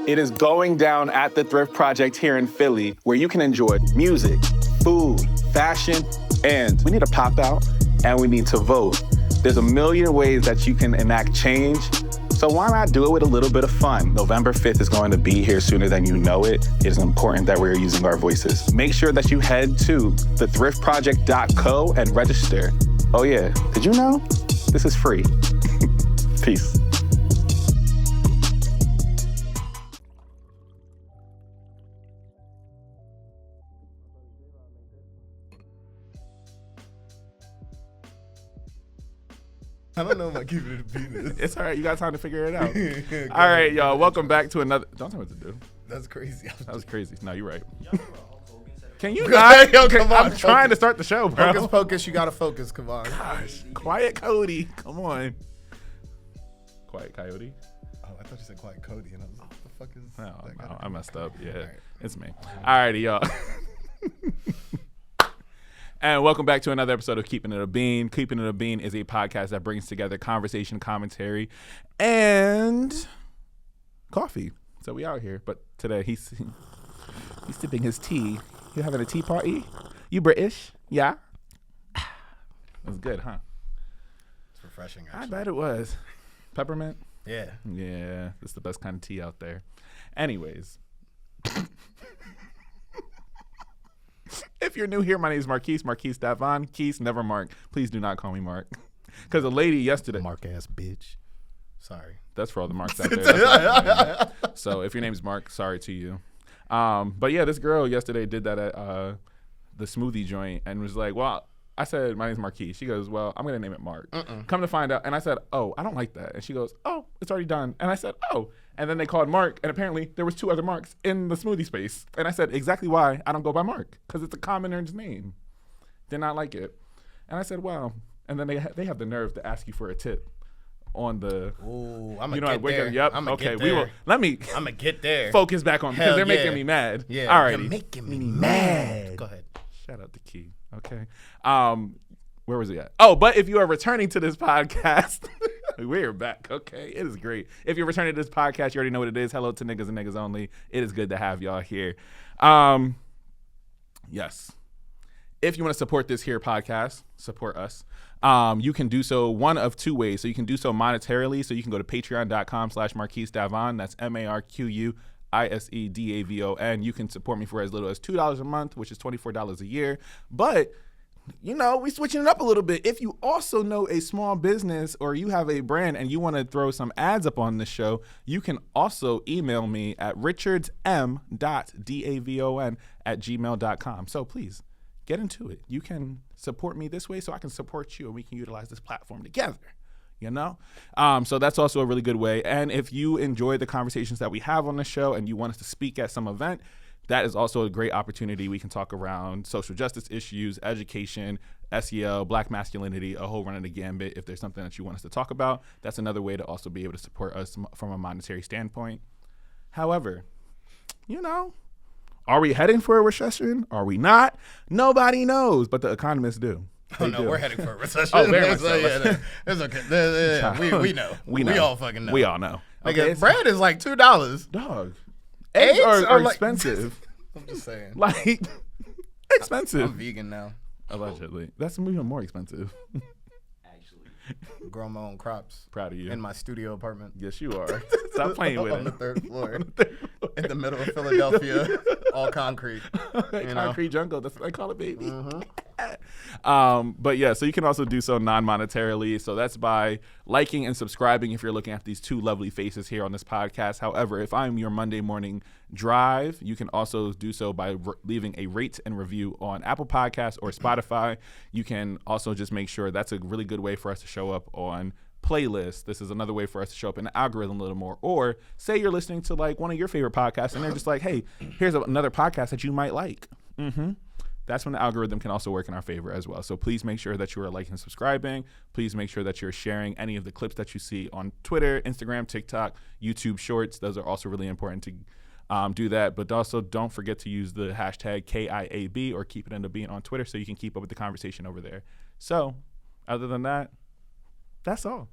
It is going down at the Thrift Project here in Philly, where you can enjoy music, food, fashion, and we need to pop out and we need to vote. There's a million ways that you can enact change. So why not do it with a little bit of fun? November 5th is going to be here sooner than you know it. It is important that we're using our voices. Make sure that you head to thethriftproject.co and register. Oh yeah, did you know? This is free. Peace. I don't know if I keep it a penis. It's all right. You got time to figure it out. All right, y'all. Welcome back to another. Don't tell me what to do. That's crazy. That was crazy. No, you're right. Can you not? Yo, come on, I'm trying to start the show, bro. Focus. You gotta focus. Come on. Gosh, Quiet Cody. Come on. Quiet Coyote. Oh, I thought you said Quiet Cody, and I was like, what the fuck is? No, I messed up. Yeah, right. It's me. All righty, y'all. And welcome back to another episode of Keeping It a Bean. Keeping It a Bean is a podcast that brings together conversation, commentary, and coffee. So we out here. But today he's sipping his tea. You having a tea party? You British? Yeah. That's good, huh? It's refreshing. Actually. I bet it was. Peppermint? Yeah. Yeah, it's the best kind of tea out there. Anyways. If you're new here, my name is Marquise Davon. Keith, never Mark. Please do not call me Mark. Because a lady yesterday. Mark ass bitch. Sorry. That's for all the Marks out there. That's so if your name's Mark, sorry to you. But yeah, this girl yesterday did that at the smoothie joint and was like, well, I said, my name's Marquise. She goes, well, I'm going to name it Mark. Come to find out. And I said, oh, I don't like that. And she goes, oh, it's already done. And I said, oh. And then they called Mark. And apparently there was 2 other Marks in the smoothie space. And I said, exactly why I don't go by Mark. Because it's a commoner's name. Did not like it. And I said, wow. And then they have the nerve to ask you for a tip on the. Ooh, I'm gonna get there. Yep. I'm okay. Get there. We will. Let me. I'm gonna get there. Focus back on because they're making me mad. Yeah. All right. You're making me mad. Go ahead. Shout out to Key. Okay. Where was he at? Oh, but if you are returning to this podcast, we're back. Okay. It is great. If you're returning to this podcast, you already know what it is. Hello to niggas and niggas only. It is good to have y'all here. Yes. If you want to support this here podcast, support us. You can do so one of 2 ways. So you can do so monetarily. So you can go to patreon.com/Marquise Davon. That's MarquiseDavon. You can support me for as little as $2 a month, which is $24 a year. But you know, we're switching it up a little bit. If you also know a small business or you have a brand and you want to throw some ads up on this show, you can also email me at richardsm.davon@gmail.com. So please get into it. You can support me this way so I can support you and we can utilize this platform together. You know? So that's also a really good way. And if you enjoy the conversations that we have on the show and you want us to speak at some event, that is also a great opportunity. We can talk around social justice issues, education, SEL, black masculinity, a whole run of the gambit. If there's something that you want us to talk about, that's another way to also be able to support us from a monetary standpoint. However, you know, are we heading for a recession? Are we not? Nobody knows, but the economists do. Oh, no, we're heading for a recession. Oh, very much so. Yeah, it's okay. We know. We all fucking know. We all know. Okay, bread is like $2. Dog. Eggs are like, expensive. I'm just saying. Like, expensive. I'm vegan now. Allegedly. That's even more expensive. Actually. Grow my own crops. Proud of you. In my studio apartment. Yes, you are. Stop playing with it. On the 3rd floor. In the middle of Philadelphia. All concrete. Concrete jungle. That's what I call it, baby. Mm-hmm. But yeah, so you can also do so non-monetarily. So that's by liking and subscribing if you're looking at these 2 lovely faces here on this podcast. However, if I'm your Monday morning drive, you can also do so by leaving a rate and review on Apple Podcasts or Spotify. You can also just make sure that's a really good way for us to show up on playlists. This is another way for us to show up in the algorithm a little more. Or say you're listening to like one of your favorite podcasts and they're just like, hey, here's another podcast that you might like. That's when the algorithm can also work in our favor as well. So please make sure that you are liking and subscribing. Please make sure that you're sharing any of the clips that you see on Twitter, Instagram, TikTok, YouTube Shorts. Those are also really important to do that. But also don't forget to use the hashtag KIAB or Keep It in the Bean on Twitter so you can keep up with the conversation over there. So other than that, that's all.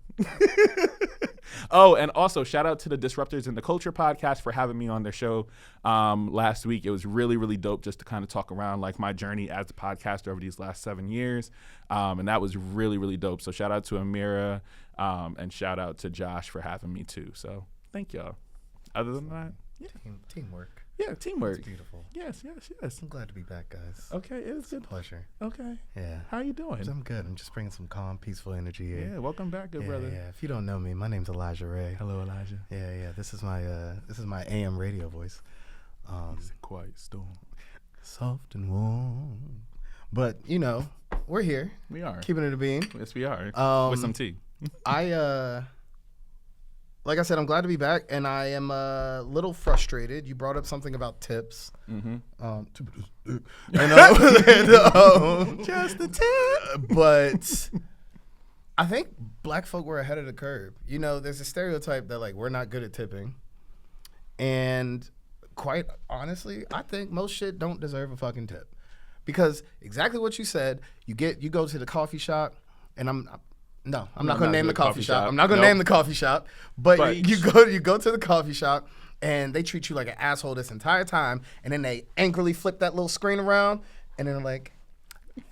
Oh, and also shout out to the Disruptors in the Culture podcast for having me on their show last week. It was really, really dope just to kind of talk around like my journey as a podcaster over these last 7 years. And that was really, really dope. So shout out to Amira and shout out to Josh for having me too. So thank y'all. Other than that, yeah. Teamwork. Yeah, teamwork. It's beautiful. Yes. I'm glad to be back, guys. Okay, it's a pleasure. Okay. Yeah. How you doing? I'm good. I'm just bringing some calm, peaceful energy here. Yeah, welcome back, good brother. Yeah. If you don't know me, my name's Elijah Ray. Hello, Elijah. Yeah. This is my AM radio voice. It's a quiet storm. Soft and warm. But we're here. We are keeping it a bean. Yes, we are. With some tea. Like I said, I'm glad to be back, and I am a little frustrated. You brought up something about tips. Mm-hmm. Just a tip. But I think black folk were ahead of the curve. There's a stereotype that like we're not good at tipping, and quite honestly, I think most shit don't deserve a fucking tip, because exactly what you said. You go to the coffee shop, and I'm not going to name the coffee shop. I'm not going to name the coffee shop. But you go to the coffee shop, and they treat you like an asshole this entire time, and then they angrily flip that little screen around, and then they're like,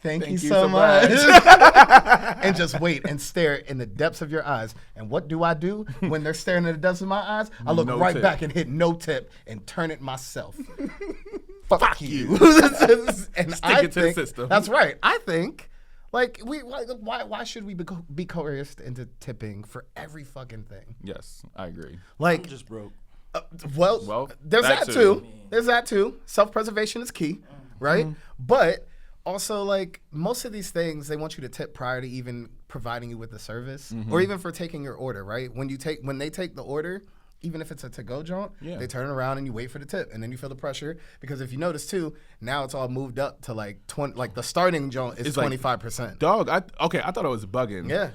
thank you so much. And just wait and stare in the depths of your eyes. And what do I do when they're staring in the depths of my eyes? I look back and hit no tip and turn it myself. Fuck you. And Stick it to the system. That's right. I think... Like why should we be coerced into tipping for every fucking thing? Yes, I agree. Like I'm just broke. Well, there's that too. There's that too. Self-preservation is key, right? Mm-hmm. But also, like most of these things, they want you to tip prior to even providing you with the service, or even for taking your order, right? When they take the order. Even if it's a to-go joint, they turn around and you wait for the tip, and then you feel the pressure. Because if you notice too, now it's all moved up to like 20. Like the starting joint is 25%. Dog, I thought I was bugging. Yeah.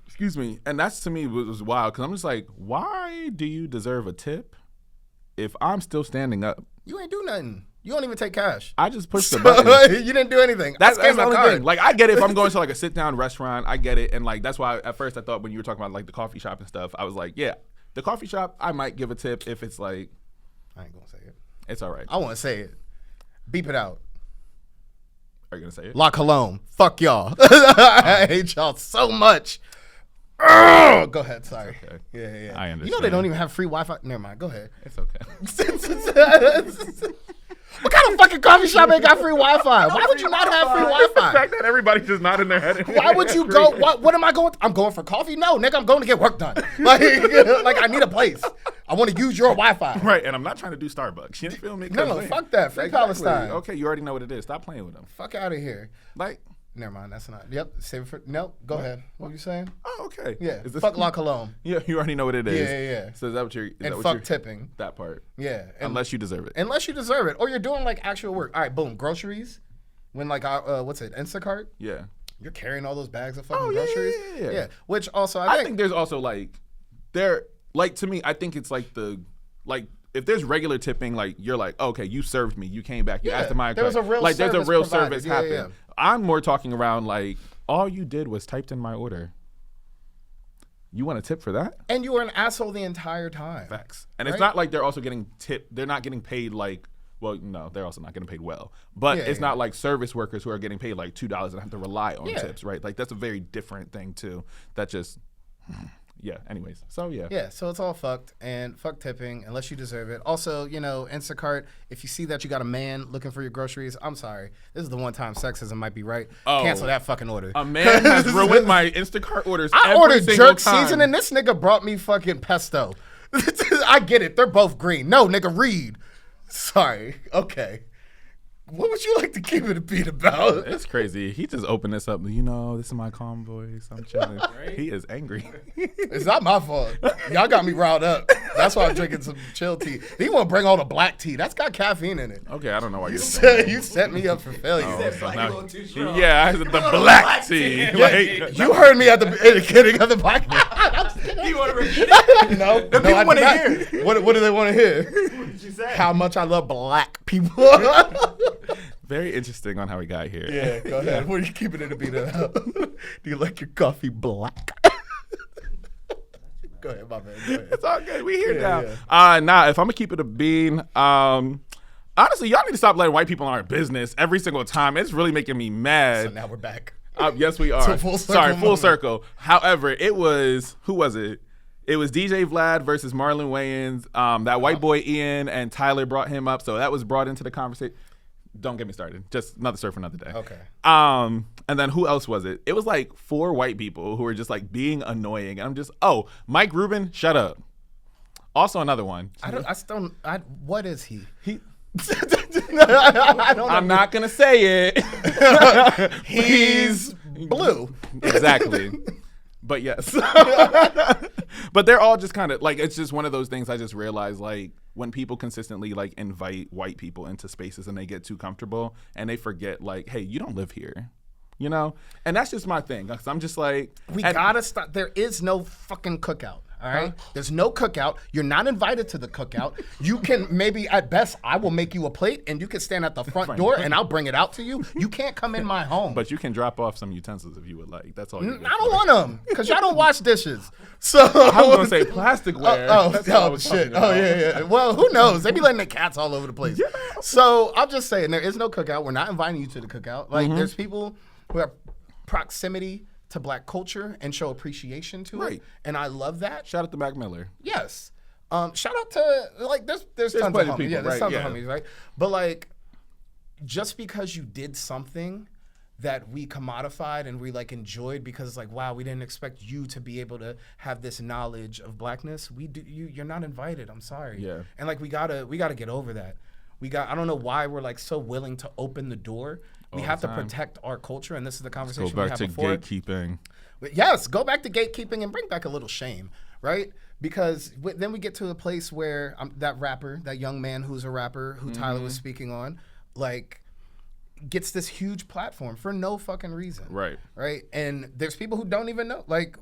Excuse me, and that's to me was wild because I'm just like, why do you deserve a tip if I'm still standing up? You ain't do nothing. You don't even take cash. I just pushed the button. You didn't do anything. That's the only thing. Like I get it if I'm going to like a sit-down restaurant. I get it, and like that's why at first I thought when you were talking about like the coffee shop and stuff, I was like, yeah. The coffee shop, I might give a tip if it's like... I ain't going to say it. It's all right. I want to say it. Beep it out. Are you going to say it? La Cologne. Fuck y'all. I hate y'all so much. Go ahead. Sorry. Okay. Yeah. I understand. You know they don't even have free Wi-Fi? Never mind. Go ahead. It's okay. What kind of fucking coffee shop ain't got free Wi-Fi? Why would you not have free Wi-Fi? The fact that everybody's just nodding their head. Why would you go? What am I going? I'm going for coffee? No, nigga, I'm going to get work done. Like I need a place. I want to use your Wi-Fi. Right, and I'm not trying to do Starbucks. You feel me? No, fuck that. Free Palestine. Okay, you already know what it is. Stop playing with them. Fuck out of here. Like, never mind. That's not. Yep. Save it for. Nope. Go ahead. What were you saying? Oh, okay. Yeah. Fuck La Cologne. Yeah, you already know what it is. Yeah. So is that what you're? And fuck tipping. That part. Yeah. Unless you deserve it. Unless you deserve it, or you're doing like actual work. All right, boom. Groceries. When like what's it? Instacart. Yeah. You're carrying all those bags of fucking groceries. Yeah. Which also I think there's also like to me I think it's like if there's regular tipping, like you're like, okay, you served me, you came back, you asked my there was a real there's a real service provided. happen. I'm more talking around like all you did was typed in my order. You want a tip for that? And you were an asshole the entire time. Facts. And it's not like they're also getting tipped. They're not getting paid like, well, no, they're also not getting paid well. But it's not like service workers who are getting paid like $2 and have to rely on tips, right? Like that's a very different thing too. That just, anyways. So yeah, so it's all fucked, and fuck tipping unless you deserve it. Also, Instacart, if you see that you got a man looking for your groceries, I'm sorry, this is the one time sexism might be right. Cancel that fucking order. A man has ruined my Instacart orders. I every ordered single jerk time. season, and this nigga brought me fucking pesto. I get it, they're both green. No, nigga, read. Sorry. Okay. What would you like to keep it a beat about? It's crazy. He just opened this up. This is my calm voice. I'm chilling. Right? He is angry. It's not my fault. Y'all got me riled up. That's why I'm drinking some chill tea. He want to bring all the black tea. That's got caffeine in it. Okay, I don't know why you're saying You set me up for failure. I said the black tea. Like, you heard me at the beginning of the podcast. You want to repeat it? No. The people want to hear. What do they want to hear? What did you say? How much I love black people. Very interesting on how we got here. Yeah, go ahead. What are you keeping it a beat about? Do you like your coffee black? Go ahead, my man. Go ahead. It's all good. We here now. yeah. Nah, if I'm gonna keep it a bean, honestly, y'all need to stop letting white people in our business every single time. It's really making me mad. So now we're back. Yes, we are. Full circle Sorry, full moment. circle. However, it was, who was it? It was DJ Vlad versus Marlon Wayans. That white boy Ian and Tyler brought him up, so that was brought into the conversation. Don't get me started. Just another story for another day. Okay. And then who else was it? It was like 4 white people who were just like being annoying. And I'm just, Mike Rubin, shut up. Also another one. What is he? I'm not gonna say it. He's blue. Exactly. But yes. But they're all just kind of like, it's just one of those things I just realized, like, when people consistently like invite white people into spaces and they get too comfortable and they forget, like, hey, you don't live here, you know? And that's just my thing. 'Cause I'm just like, We gotta stop. There is no fucking cookout. All right. There's no cookout. You're not invited to the cookout. You can maybe at best I will make you a plate and you can stand at the front door and I'll bring it out to you. You can't come in my home. But you can drop off some utensils if you would like. That's all. I don't want them because y'all don't wash dishes. So I was gonna say plasticware. That's what I was shit. talking about. Yeah. Well, who knows? They be letting the cats all over the place. Yeah. So I'm just saying there is no cookout. We're not inviting you to the cookout. Like there's people who have proximity to Black culture and show appreciation to it, and I love that. Shout out to Mac Miller. Yes. Shout out to like there's tons of homies. People, yeah, there's tons yeah. of homies, right? But like, just because you did something that we commodified and we like enjoyed because it's like, wow, we didn't expect you to be able to have this knowledge of Blackness. You're not invited. I'm sorry. Yeah. And like we gotta get over that. I don't know why we're like so willing to open the door. We have to protect our culture, and this is the conversation we had before. Go back to gatekeeping. Yes, go back to gatekeeping and bring back a little shame, right? Because then we get to a place where that rapper, that young man who's a rapper, who Tyler was speaking on, like, gets this huge platform for no fucking reason. Right. Right? And there's people who don't even know. Like,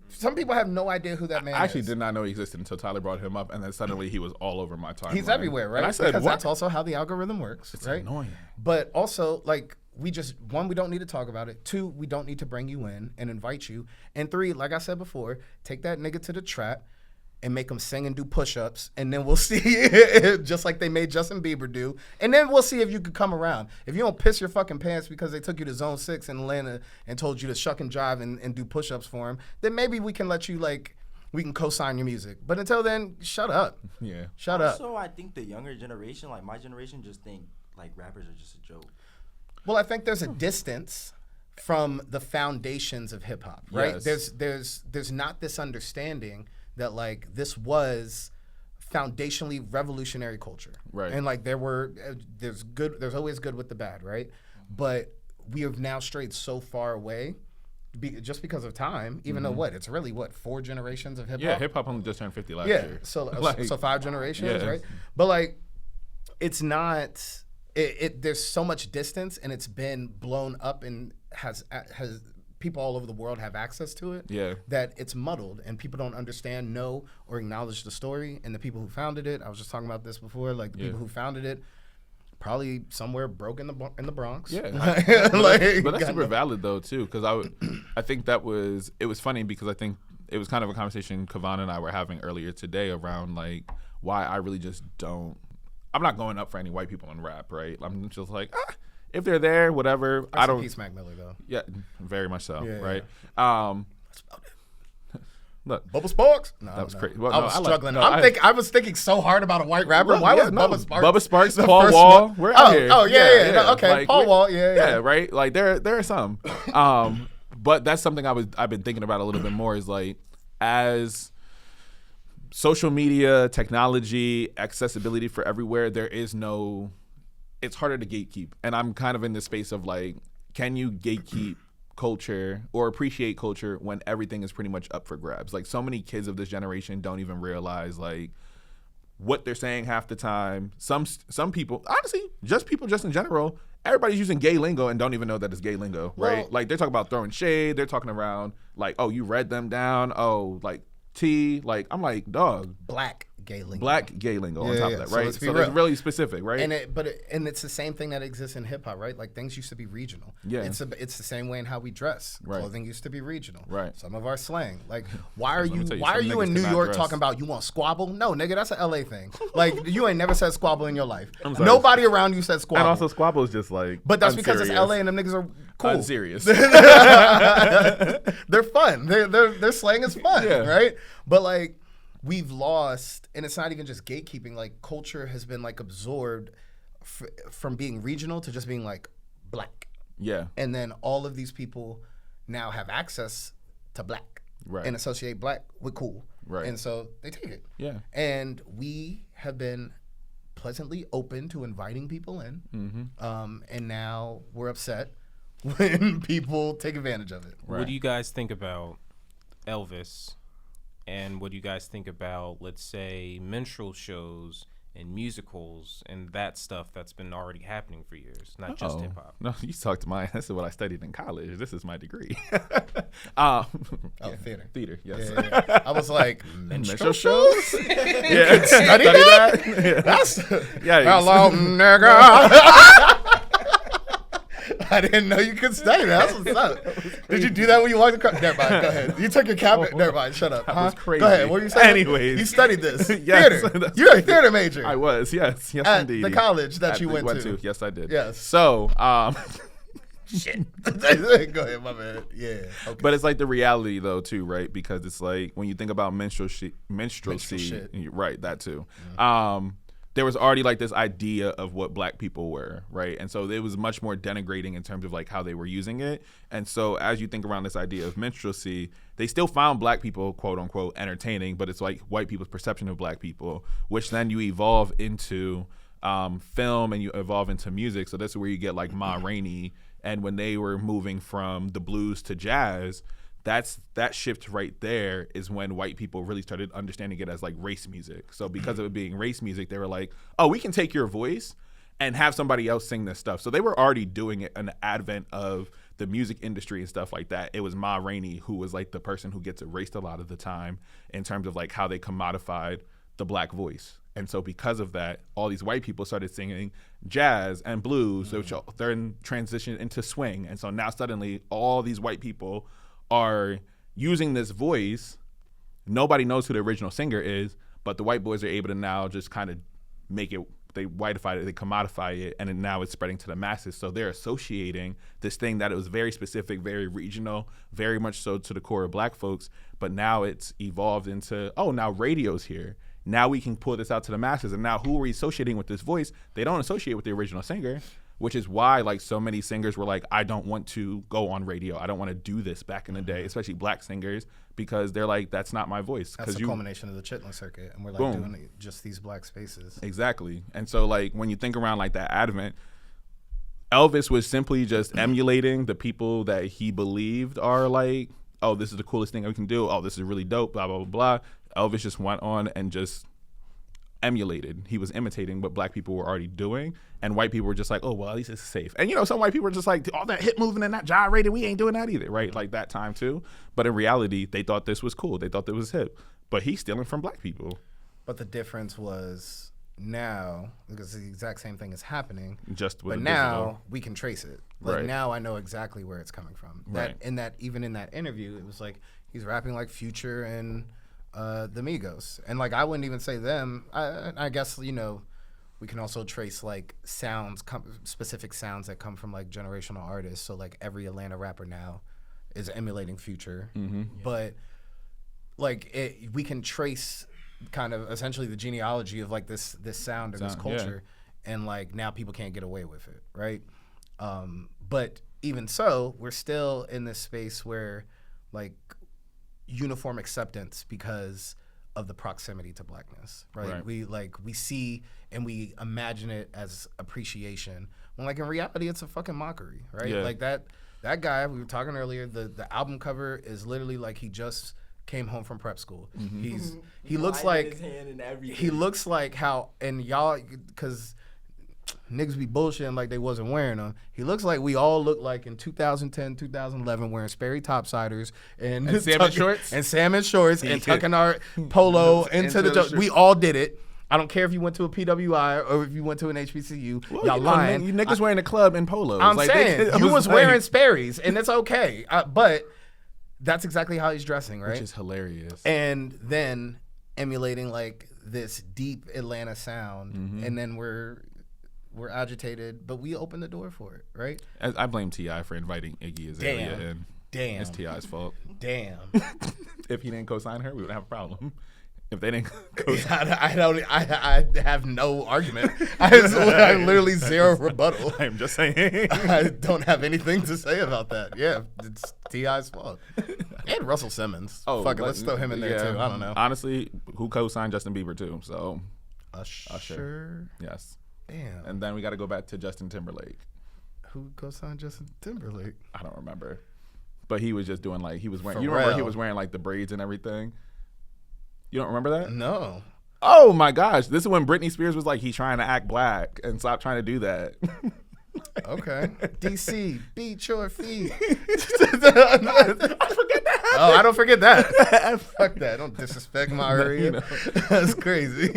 some people have no idea who that man is. I actually did not know he existed until Tyler brought him up, and then suddenly he was all over my timeline. He's everywhere, right? And I said, because what? that's also how the algorithm works, It's right? annoying. But also, like, we don't need to talk about it. 2, we don't need to bring you in and invite you. And 3, like I said before, take that nigga to the trap and make him sing and do push-ups, and then we'll see, just like they made Justin Bieber do, and then we'll see if you could come around. If you don't piss your fucking pants because they took you to Zone 6 in Atlanta and told you to shuck and jive and do push-ups for him, then maybe we can let you, like, we can co-sign your music. But until then, shut up. Yeah. Shut up. Also, I think the younger generation, like my generation, just think, like, rappers are just a joke. Well, I think there's a distance from the foundations of hip-hop, right? Yes. There's not this understanding that like this was foundationally revolutionary culture, right? And like there's always good with the bad, right? But we have now strayed so far away, just because of time. Even though it's really 4 generations of hip hop. Yeah, hip hop only just turned 50 last year. So Like, so 5 generations, yeah. right? But like, it's not. There's so much distance, and it's been blown up, and has people all over the world have access to it. Yeah. That it's muddled, and people don't understand, know, or acknowledge the story. And the people who founded it, I was just talking about this before. Like the people who founded it, probably somewhere broke in the Bronx. Yeah. Like, but that's super valid though too, because I think it was funny because I think it was kind of a conversation Kavan and I were having earlier today around like why I really just don't. I'm not going up for any white people in rap, right? I'm just like, if they're there, whatever. I don't. Peace, Mac Miller, though. Yeah, very much so, Yeah, right? Look, Bubba Sparks. No, that was no. crazy. Well, I no, was I like- struggling. no, I was thinking so hard about a white rapper. Look, Why yeah, was no. Bubba Sparks? Bubba Sparks, the Paul first Wall. one? We're out here. Oh, yeah. No, okay, Like, Paul Wall. Yeah. Right. Like there are some. But that's something I've been thinking about a little bit more. Is like as social media, technology, accessibility for everywhere, it's harder to gatekeep. And I'm kind of in this space of like, can you gatekeep culture or appreciate culture when everything is pretty much up for grabs? Like so many kids of this generation don't even realize like what they're saying half the time. Some people, honestly, people in general, everybody's using gay lingo and don't even know that it's gay lingo, right? Well, like they're talking about throwing shade, they're talking around like, oh, you read them down, oh, like T, like I'm like, dog. Black gay lingo. Black gay lingo on Yeah, top yeah. of that, So right? let's be So that's real. really specific, right? And it's the same thing that exists in hip hop, right? Like things used to be regional. Yeah. It's the same way in how we dress. Right. Clothing used to be regional. Right. Some of our slang. Like why are Let me you tell you, why are some you niggas in New cannot York dress. talking about you want squabble? No, nigga, that's an LA thing. Like you ain't never said squabble in your life. I'm sorry. Nobody around you said squabble. And also, squabble is just like, but that's because it's unserious. LA and them niggas are cool. Unserious. They're fun. Their slang is fun, Yeah. right? But like we've lost, and it's not even just gatekeeping. Like culture has been like absorbed from being regional to just being like black, Yeah. and then all of these people now have access to black Right. and associate black with cool, Right. And so they take it, Yeah. And we have been pleasantly open to inviting people in, and now we're upset when people take advantage of it. Right. What do you guys think about Elvis? And what do you guys think about, let's say, minstrel shows and musicals and that stuff that's been already happening for years, not just hip hop? No, you talked to my. This is what I studied in college. This is my degree. Theater. Theater. Yes. Yeah. I was like, Minstrel shows. Yeah. study that? Yeah. That's Yeah. hello, nigga. I didn't know you could study that. That's what's up. Did you do that when you walked across? Never mind. Go ahead. You took your cap. Never mind. Shut up. That was crazy. Go ahead. What were you saying? Anyways. You studied this. Yes, Theater. that's You're a crazy. theater major. I was. Yes. Yes, At indeed. the college that At you the- went to. Yes, I did. Yes. So, Shit. Go ahead, my man. Yeah. Okay. but it's like the reality though too, right? Because it's like when you think about minstrelsy, shit. right? That too. There was already like this idea of what black people were, right? And so it was much more denigrating in terms of like how they were using it. And so as you think around this idea of minstrelsy, they still found black people, quote unquote, entertaining, but it's like white people's perception of black people, which then you evolve into film and you evolve into music. So that's where you get like Ma Rainey. And when they were moving from the blues to jazz, that shift right there is when white people really started understanding it as like race music. So because of it being race music, they were like, oh, we can take your voice and have somebody else sing this stuff. So they were already doing it in the advent of the music industry and stuff like that. It was Ma Rainey who was like the person who gets erased a lot of the time in terms of like how they commodified the black voice. And so because of that, all these white people started singing jazz and blues, which then transitioned into swing. And so now suddenly all these white people are using this voice. Nobody knows who the original singer is, but the white boys are able to now just kind of make it, they whiteify it, they commodify it, and then now it's spreading to the masses. So they're associating this thing that it was very specific, very regional, very much so to the core of black folks, but now it's evolved into, oh, now radio's here. Now we can pull this out to the masses. And now who are we associating with this voice? They don't associate with the original singer, which is why like so many singers were like, I don't want to go on radio. I don't want to do this back in the day, especially black singers, because they're like, that's not my voice. That's the culmination of the Chitlin circuit. And we're like Boom. doing just these black spaces. Exactly. And so like when you think around like that advent, Elvis was simply just emulating the people that he believed are like, oh, this is the coolest thing we can do. Oh, this is really dope, blah, blah, blah, blah. Elvis just went on and just emulated. He was imitating what black people were already doing, and white people were just like, oh, well, at least it's safe. And, you know, some white people were just like, all that hip moving and that gyrating, we ain't doing that either, right? Like that time too. But in reality, they thought this was cool. They thought it was hip. But he's stealing from black people. But the difference was now, because the exact same thing is happening, Just with but a now digital. we can trace it. Like Right. now I know exactly where it's coming from. Right. Even in that interview, it was like he's rapping like Future and the Migos. And like I wouldn't even say them. I guess, you know, we can also trace like sounds, specific sounds that come from like generational artists. So like every Atlanta rapper now is emulating Future. Mm-hmm. But like we can trace kind of essentially the genealogy of like this sound and this Sound, culture, and like now people can't get away with it, right? But even so, we're still in this space where like uniform acceptance because of the proximity to blackness, right? We see and we imagine it as appreciation when like in reality it's a fucking mockery, right? Yeah. Like that guy we were talking earlier, the album cover is literally like he just came home from prep school. Mm-hmm. He looks like his hand and everything. he looks like how, and y'all, because niggas be bullshitting like they wasn't wearing them. He looks like we all look like in 2010, 2011, wearing Sperry topsiders and salmon shorts? and salmon shorts and tucking our polo into the shirt. We all did it. I don't care if you went to a PWI or if you went to an HBCU. Well, y'all lying. You niggas wearing a club in polos. I'm Like, saying you was like- wearing Sperry's, and it's okay. But that's exactly how he's dressing, right? Which is hilarious. And then emulating like this deep Atlanta sound, Mm-hmm. and then we're agitated, but we open the door for it, right? I blame T.I. for inviting Iggy Azalea Damn. in. Damn. It's T.I.'s fault. Damn. If he didn't co-sign her, we would have a problem. If they didn't I have no argument. I literally zero rebuttal. I'm just saying. I don't have anything to say about that. Yeah, it's T.I.'s fault. And Russell Simmons. Fuck it, let's throw him in there too. I don't know. Honestly, who co-signed Justin Bieber too? So Usher. yes. Damn. And then we got to go back to Justin Timberlake. Who co-signed Justin Timberlake? I don't remember, but he was just doing like he was wearing. You remember he Pharrell. was wearing like the braids and everything. You don't remember that? No. Oh my gosh! This is when Britney Spears was like, he's trying to act black and stop trying to do that. Okay. DC, beat your feet. I forget that. Oh, I don't forget that. Fuck that. Don't disrespect my area. you know. That's crazy.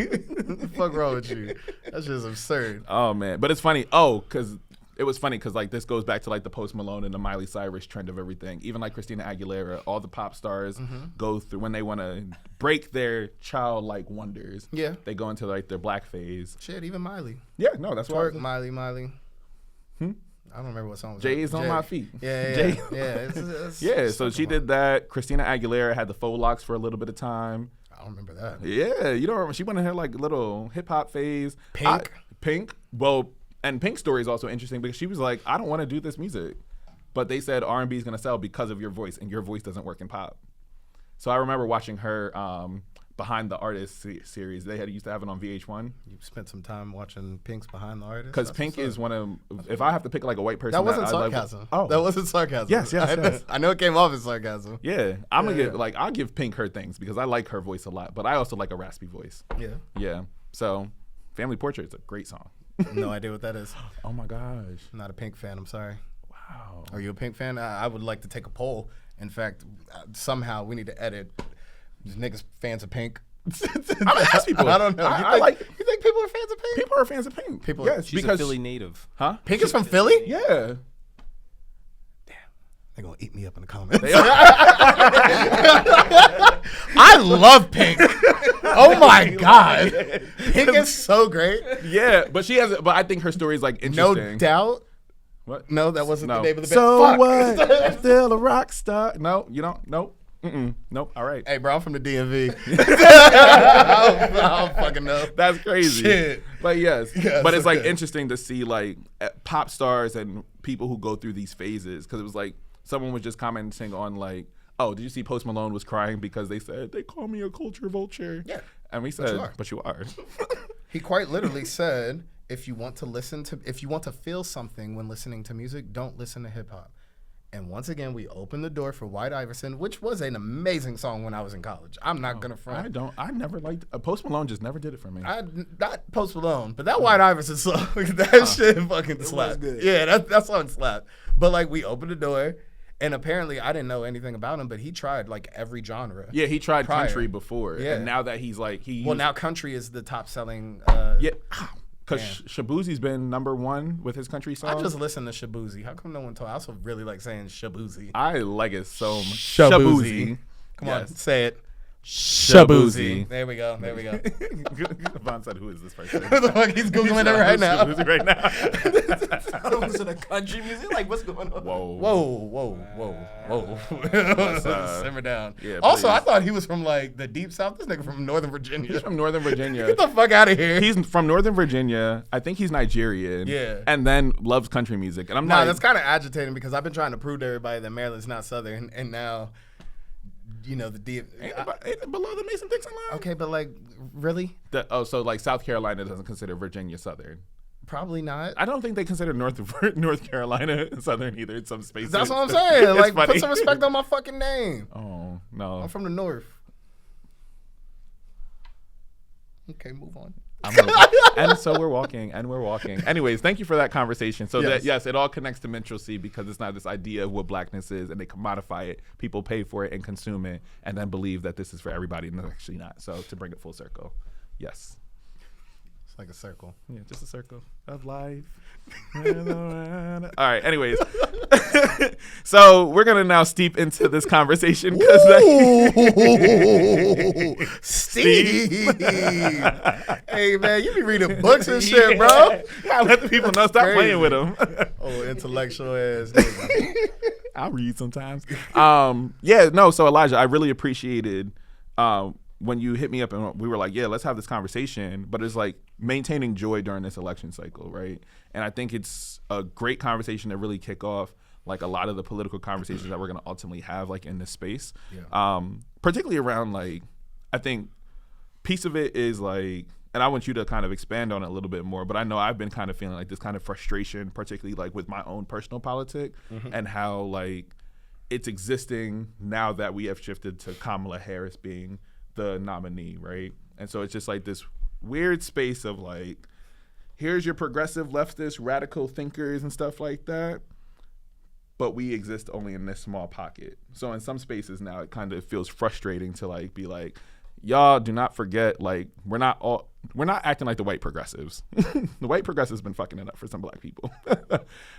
What the fuck wrong with you? That's just absurd. Oh man, but it's funny. Oh, because it was funny because like this goes back to like the Post Malone and the Miley Cyrus trend of everything. Even like Christina Aguilera, all the pop stars go through when they want to break their childlike wonders. Yeah. They go into like their black phase. Shit, even Miley. Yeah, no, that's Twerk, what Miley. I don't remember what song was Jay's that. on my feet. Yeah. Jay- It's Yeah, so she something did that. Christina Aguilera had the faux locks for a little bit of time. I don't remember that. Yeah, you don't remember? She went in her like little hip hop phase. Pink? Pink. Well, and Pink's story is also interesting because she was like, I don't want to do this music, but they said R&B is gonna sell because of your voice, and your voice doesn't work in pop. So I remember watching her Behind the Artist series. They used to have it on VH1 You spent some time watching Pink's Behind the Artist? because That's Pink what's is up. one of. If I have to pick like a white person, That wasn't I love- sarcasm. Oh, That wasn't sarcasm. Yes. I know it came off as sarcasm. Yeah, I'm gonna Yeah. give like I'll give Pink her things because I like her voice a lot, but I also like a raspy voice. Yeah. Yeah. So, Family Portrait is a great song. No idea what that is. Oh my gosh. I'm not a Pink fan. I'm sorry. Wow. Are you a Pink fan? I would like to take a poll. In fact, somehow we need to edit. These niggas fans of Pink. I'm gonna ask people. I don't know. I like You think people are fans of Pink? people are fans of Pink. People- yes, She's because a Philly native. huh? Pink is from Philly? Yeah. They're gonna eat me up in the comments. I love Pink. Oh my god, Pink is so great. Yeah, but she has. But I think her story is like No interesting. doubt. What? No, that wasn't the No. name of the band. So Fuck. what? I'm still a rock star. No, you don't. Nope. Nope. All right. Hey, bro, I'm from the DMV. I don't fucking know. That's crazy. Shit. But yes, Yes, but it's like okay. interesting to see like pop stars and people who go through these phases because it was like someone was just commenting on like, oh, did you see Post Malone was crying because they said they call me a culture vulture? Yeah. And we you said, are. but you are. He quite literally said, if you want to feel something when listening to music, don't listen to hip hop. And once again, we opened the door for White Iverson, which was an amazing song when I was in college. I'm not gonna front. I never liked Post Malone. Just never did it for me. Not Post Malone, but that White Iverson song, that shit fucking slapped. good. Yeah, that song slapped. But like, we opened the door, and apparently I didn't know anything about him, but he tried like every genre. Yeah, he tried prior. country before, Yeah. and now that he's like Well, now country is the top selling. yeah, because Shabuzi's been #1 with his country songs. I just listen to Shabuzi. How come no one told? I also really like saying Shabuzi. I like it so much. Shabuzi. Come on, Yes. say it. Shabuzi. There we go. There we go. Devon said, "Who is this person?" What the fuck? He's googling it right now. Shabuzi right now. I don't listen to country music. Like, what's going on? Whoa. Simmer down. yeah, Also, I please. thought he was from like the deep south. This nigga from Northern Virginia. He's from Northern Virginia. Get the fuck out of here. He's from Northern Virginia. I think he's Nigerian. Yeah. And then loves country music. And I'm Nah, like, that's kind of agitating because I've been trying to prove to everybody that Maryland's not Southern, and now, you know, the deep. ain't it below the Mason-Dixon line? Okay, but like, really? So like South Carolina doesn't consider Virginia Southern. Probably not. I don't think they consider North Carolina Southern either in some spaces. That's what I'm saying. It's Like, funny. put some respect on my fucking name. Oh, no. I'm from the North. Okay, move on. And so we're walking. Anyways, thank you for that conversation. So that yes, it all connects to minstrelsy because it's not this idea of what blackness is, and they commodify it. People pay for it and consume it, and then believe that this is for everybody, and it's actually not. So to bring it full circle, yes. Like a circle. Yeah, just a circle of life. All right, anyways. So we're going to now steep into this conversation. Steve. Hey, man, you be reading books and shit, bro. I let the people know. Stop playing with them. Oh, intellectual ass nigga. I'll read sometimes. So Elijah, I really appreciated when you hit me up and we were like, yeah, let's have this conversation, but it's like maintaining joy during this election cycle, right? And I think it's a great conversation to really kick off like a lot of the political conversations that we're going to ultimately have like in this space. Yeah. Particularly around like, I think piece of it is like, and I want you to kind of expand on it a little bit more, but I know I've been kind of feeling like this kind of frustration, particularly like with my own personal politic and how like it's existing now that we have shifted to Kamala Harris being the nominee, right? And so it's just like this weird space of like, here's your progressive leftist radical thinkers and stuff like that, but we exist only in this small pocket. So in some spaces now it kind of feels frustrating to like be like, y'all do not forget, like we're not acting like the white progressives. The white progressives been fucking it up for some black people.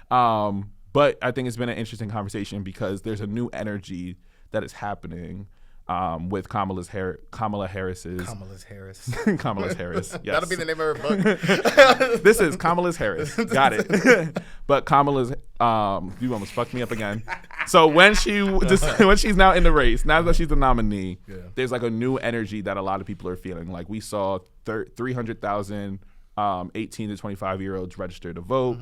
But I think it's been an interesting conversation because there's a new energy that is happening with Kamala Harris's. Kamala's Harris. Kamala's Harris. Yes. That'll be the name of her book. This is Kamala's Harris. Got it. But Kamala's, you almost fucked me up again. So when she's now in the race, now that she's the nominee, there's like a new energy that a lot of people are feeling. Like we saw 300,000 18 to 25-year-olds register to vote.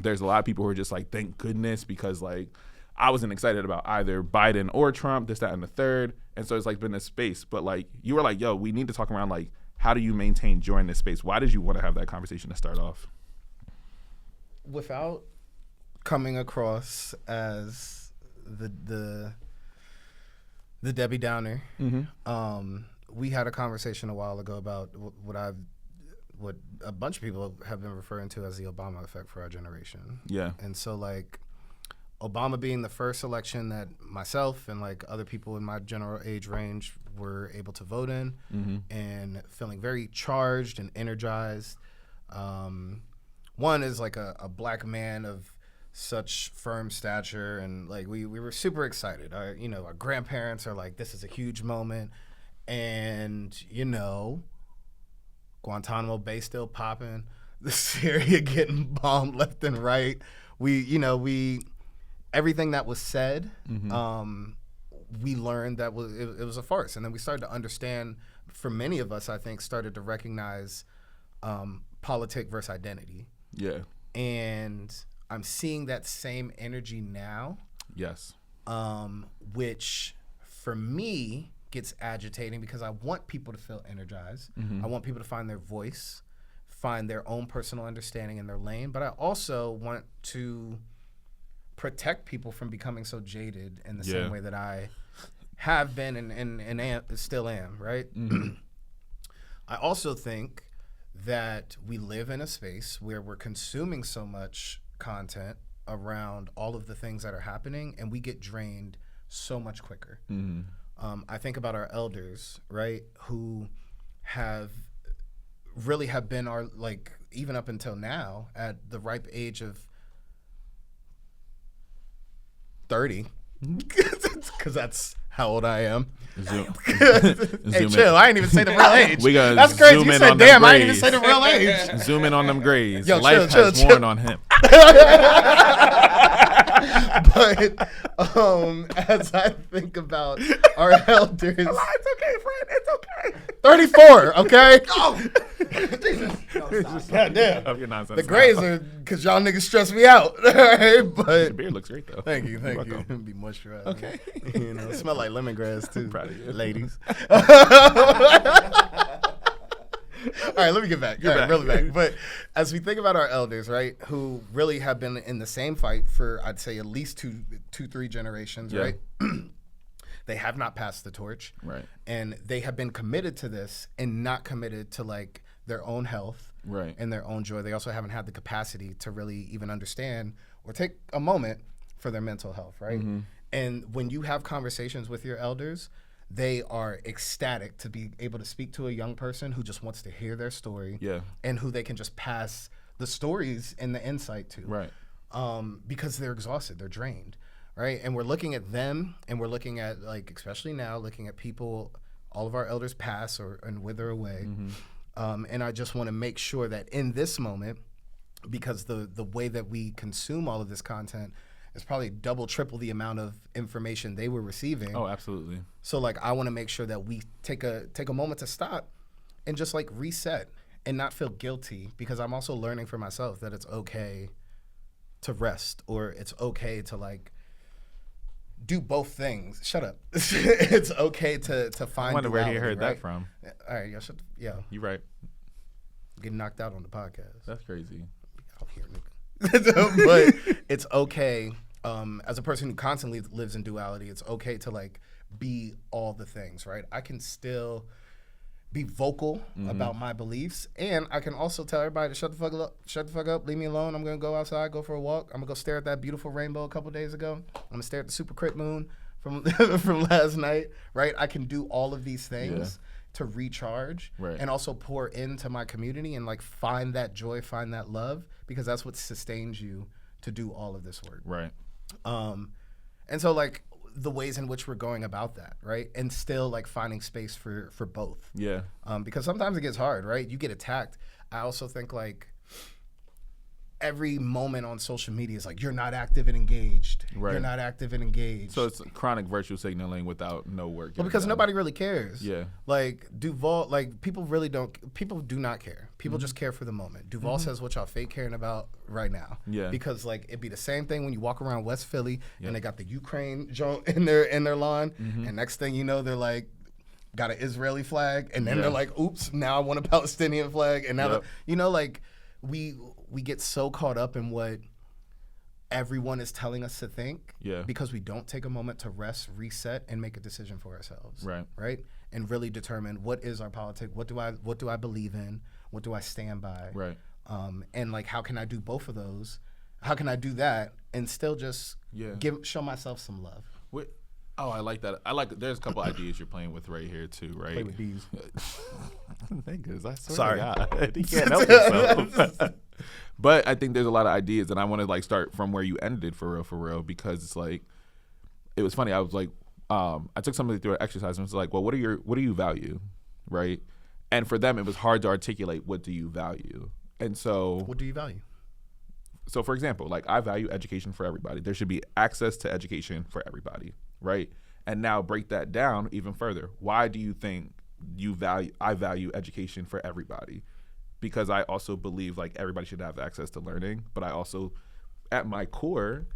There's a lot of people who are just like, thank goodness, because like I wasn't excited about either Biden or Trump, this, that, and the third. And so it's like been this space. But like you were like, yo, we need to talk around like, how do you maintain joy in this space? Why did you want to have that conversation to start off? Without coming across as the Debbie Downer, we had a conversation a while ago about what a bunch of people have been referring to as the Obama effect for our generation. Yeah. And so like Obama being the first election that myself and like other people in my general age range were able to vote in, and feeling very charged and energized. One is like a black man of such firm stature, and like we were super excited. Our grandparents are like, this is a huge moment, and Guantanamo Bay still popping, the Syria getting bombed left and right. We everything that was said, we learned that it was a farce, and then we started to understand. For many of us, I think, started to recognize politic versus identity. Yeah, and I'm seeing that same energy now. Yes, which for me gets agitating because I want people to feel energized. I want people to find their voice, find their own personal understanding in their lane, but I also want to protect people from becoming so jaded in the same way that I have been and still am, right? I also think that we live in a space where we're consuming so much content around all of the things that are happening, and we get drained so much quicker. I think about our elders, right, who have been our, like, even up until now, at the ripe age of 30, because that's how old I am. Hey, chill, I ain't even say the real age. That's crazy. You said, damn, I ain't even say the real age. Zoom in on them grays. Yo, Life chill, has worn on him. But as I think about our elders, it's okay, friend. It's okay. 34, okay? Oh, Jesus. God damn. Of your nonsense. The grays are because y'all niggas stress me out. All right, but your beard looks great though. Thank you. Be moisturized. Okay. Smell like lemongrass too. Proud of you, ladies. All right, let me get back. Really back. But as we think about our elders, right, who really have been in the same fight for, I'd say, at least three generations, right? They have not passed the torch, right? And they have been committed to this and not committed to like their own health Right. and their own joy. They also haven't had the capacity to really even understand or take a moment for their mental health, right? And when you have conversations with your elders, they are ecstatic to be able to speak to a young person who just wants to hear their story, Yeah. and who they can just pass the stories and the insight to, Right. because they're exhausted, they're drained, right? And we're looking at them, and we're looking at, like, especially now, looking at people, all of our elders pass and wither away, and I just want to make sure that in this moment, because the way that we consume all of this content is probably double, triple the amount of information they were receiving. Oh, absolutely. So, like, I want to make sure that we take a moment to stop and just, like, reset and not feel guilty, because I'm also learning for myself that it's okay to rest, or it's okay to, like, do both things. Shut up. It's okay to find I wonder where he duality, heard right? that from. All right, yeah, You right. getting knocked out on the podcast. That's crazy. Out here, nigga. But it's okay, as a person who constantly lives in duality, it's okay to, like, be all the things, right? I can still be vocal about my beliefs, and I can also tell everybody to shut the fuck up, leave me alone. I'm gonna go outside, go for a walk. I'm gonna go stare at that beautiful rainbow a couple days ago. I'm gonna stare at the super crypt moon from from last night, right? I can do all of these things to recharge, Right. and also pour into my community and, like, find that joy, find that love, because that's what sustains you to do all of this work. Right. And so, like, the ways in which we're going about that, right? And still, like, finding space for both. Yeah. Because sometimes it gets hard, right? You get attacked. I also think, like, every moment on social media is like, you're not active and engaged. Right. You're not active and engaged. So it's chronic virtue signaling without no work. Well, because done. nobody really cares. Yeah. Like, Duval, like, people do not care. People just care for the moment. Duval says what y'all fake caring about right now. Yeah. Because, like, it'd be the same thing when you walk around West Philly and they got the Ukraine joint in their lawn, and next thing you know, they're like, got an Israeli flag, and then Yeah. they're like, oops, now I want a Palestinian flag, and now, Yep. you know, like, we get so caught up in what everyone is telling us to think, Yeah. because we don't take a moment to rest, reset, and make a decision for ourselves, Right. and really determine what is our politic, what do I believe in, what do I stand by, Right. and, like, how can I do both of those? How can I do that and still just show myself some love? Oh, I like that. There's a couple ideas you're playing with right here too, right? Play with these. Niggas, I swear Sorry. to God, he can't help himself. But I think there's a lot of ideas, and I want to, like, start from where you ended for real, because it's like, it was funny. I was like, I took somebody through an exercise and was like, well, what do you value, right? And for them, it was hard to articulate, what do you value? And so, What do you value? so for example, like, I value education for everybody. There should be access to education for everybody, right? And now break that down even further. Why do you think I value education for everybody? Because I also believe, like, everybody should have access to learning, but I also, at my core,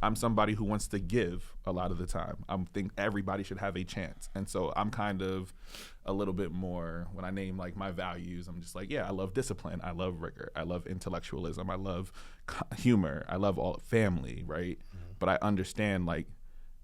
I'm somebody who wants to give a lot of the time. I think everybody should have a chance. And so I'm kind of a little bit more, when I name, like, my values, I'm just like, yeah, I love discipline. I love rigor. I love intellectualism. I love humor. I love all family, right? But I understand, like,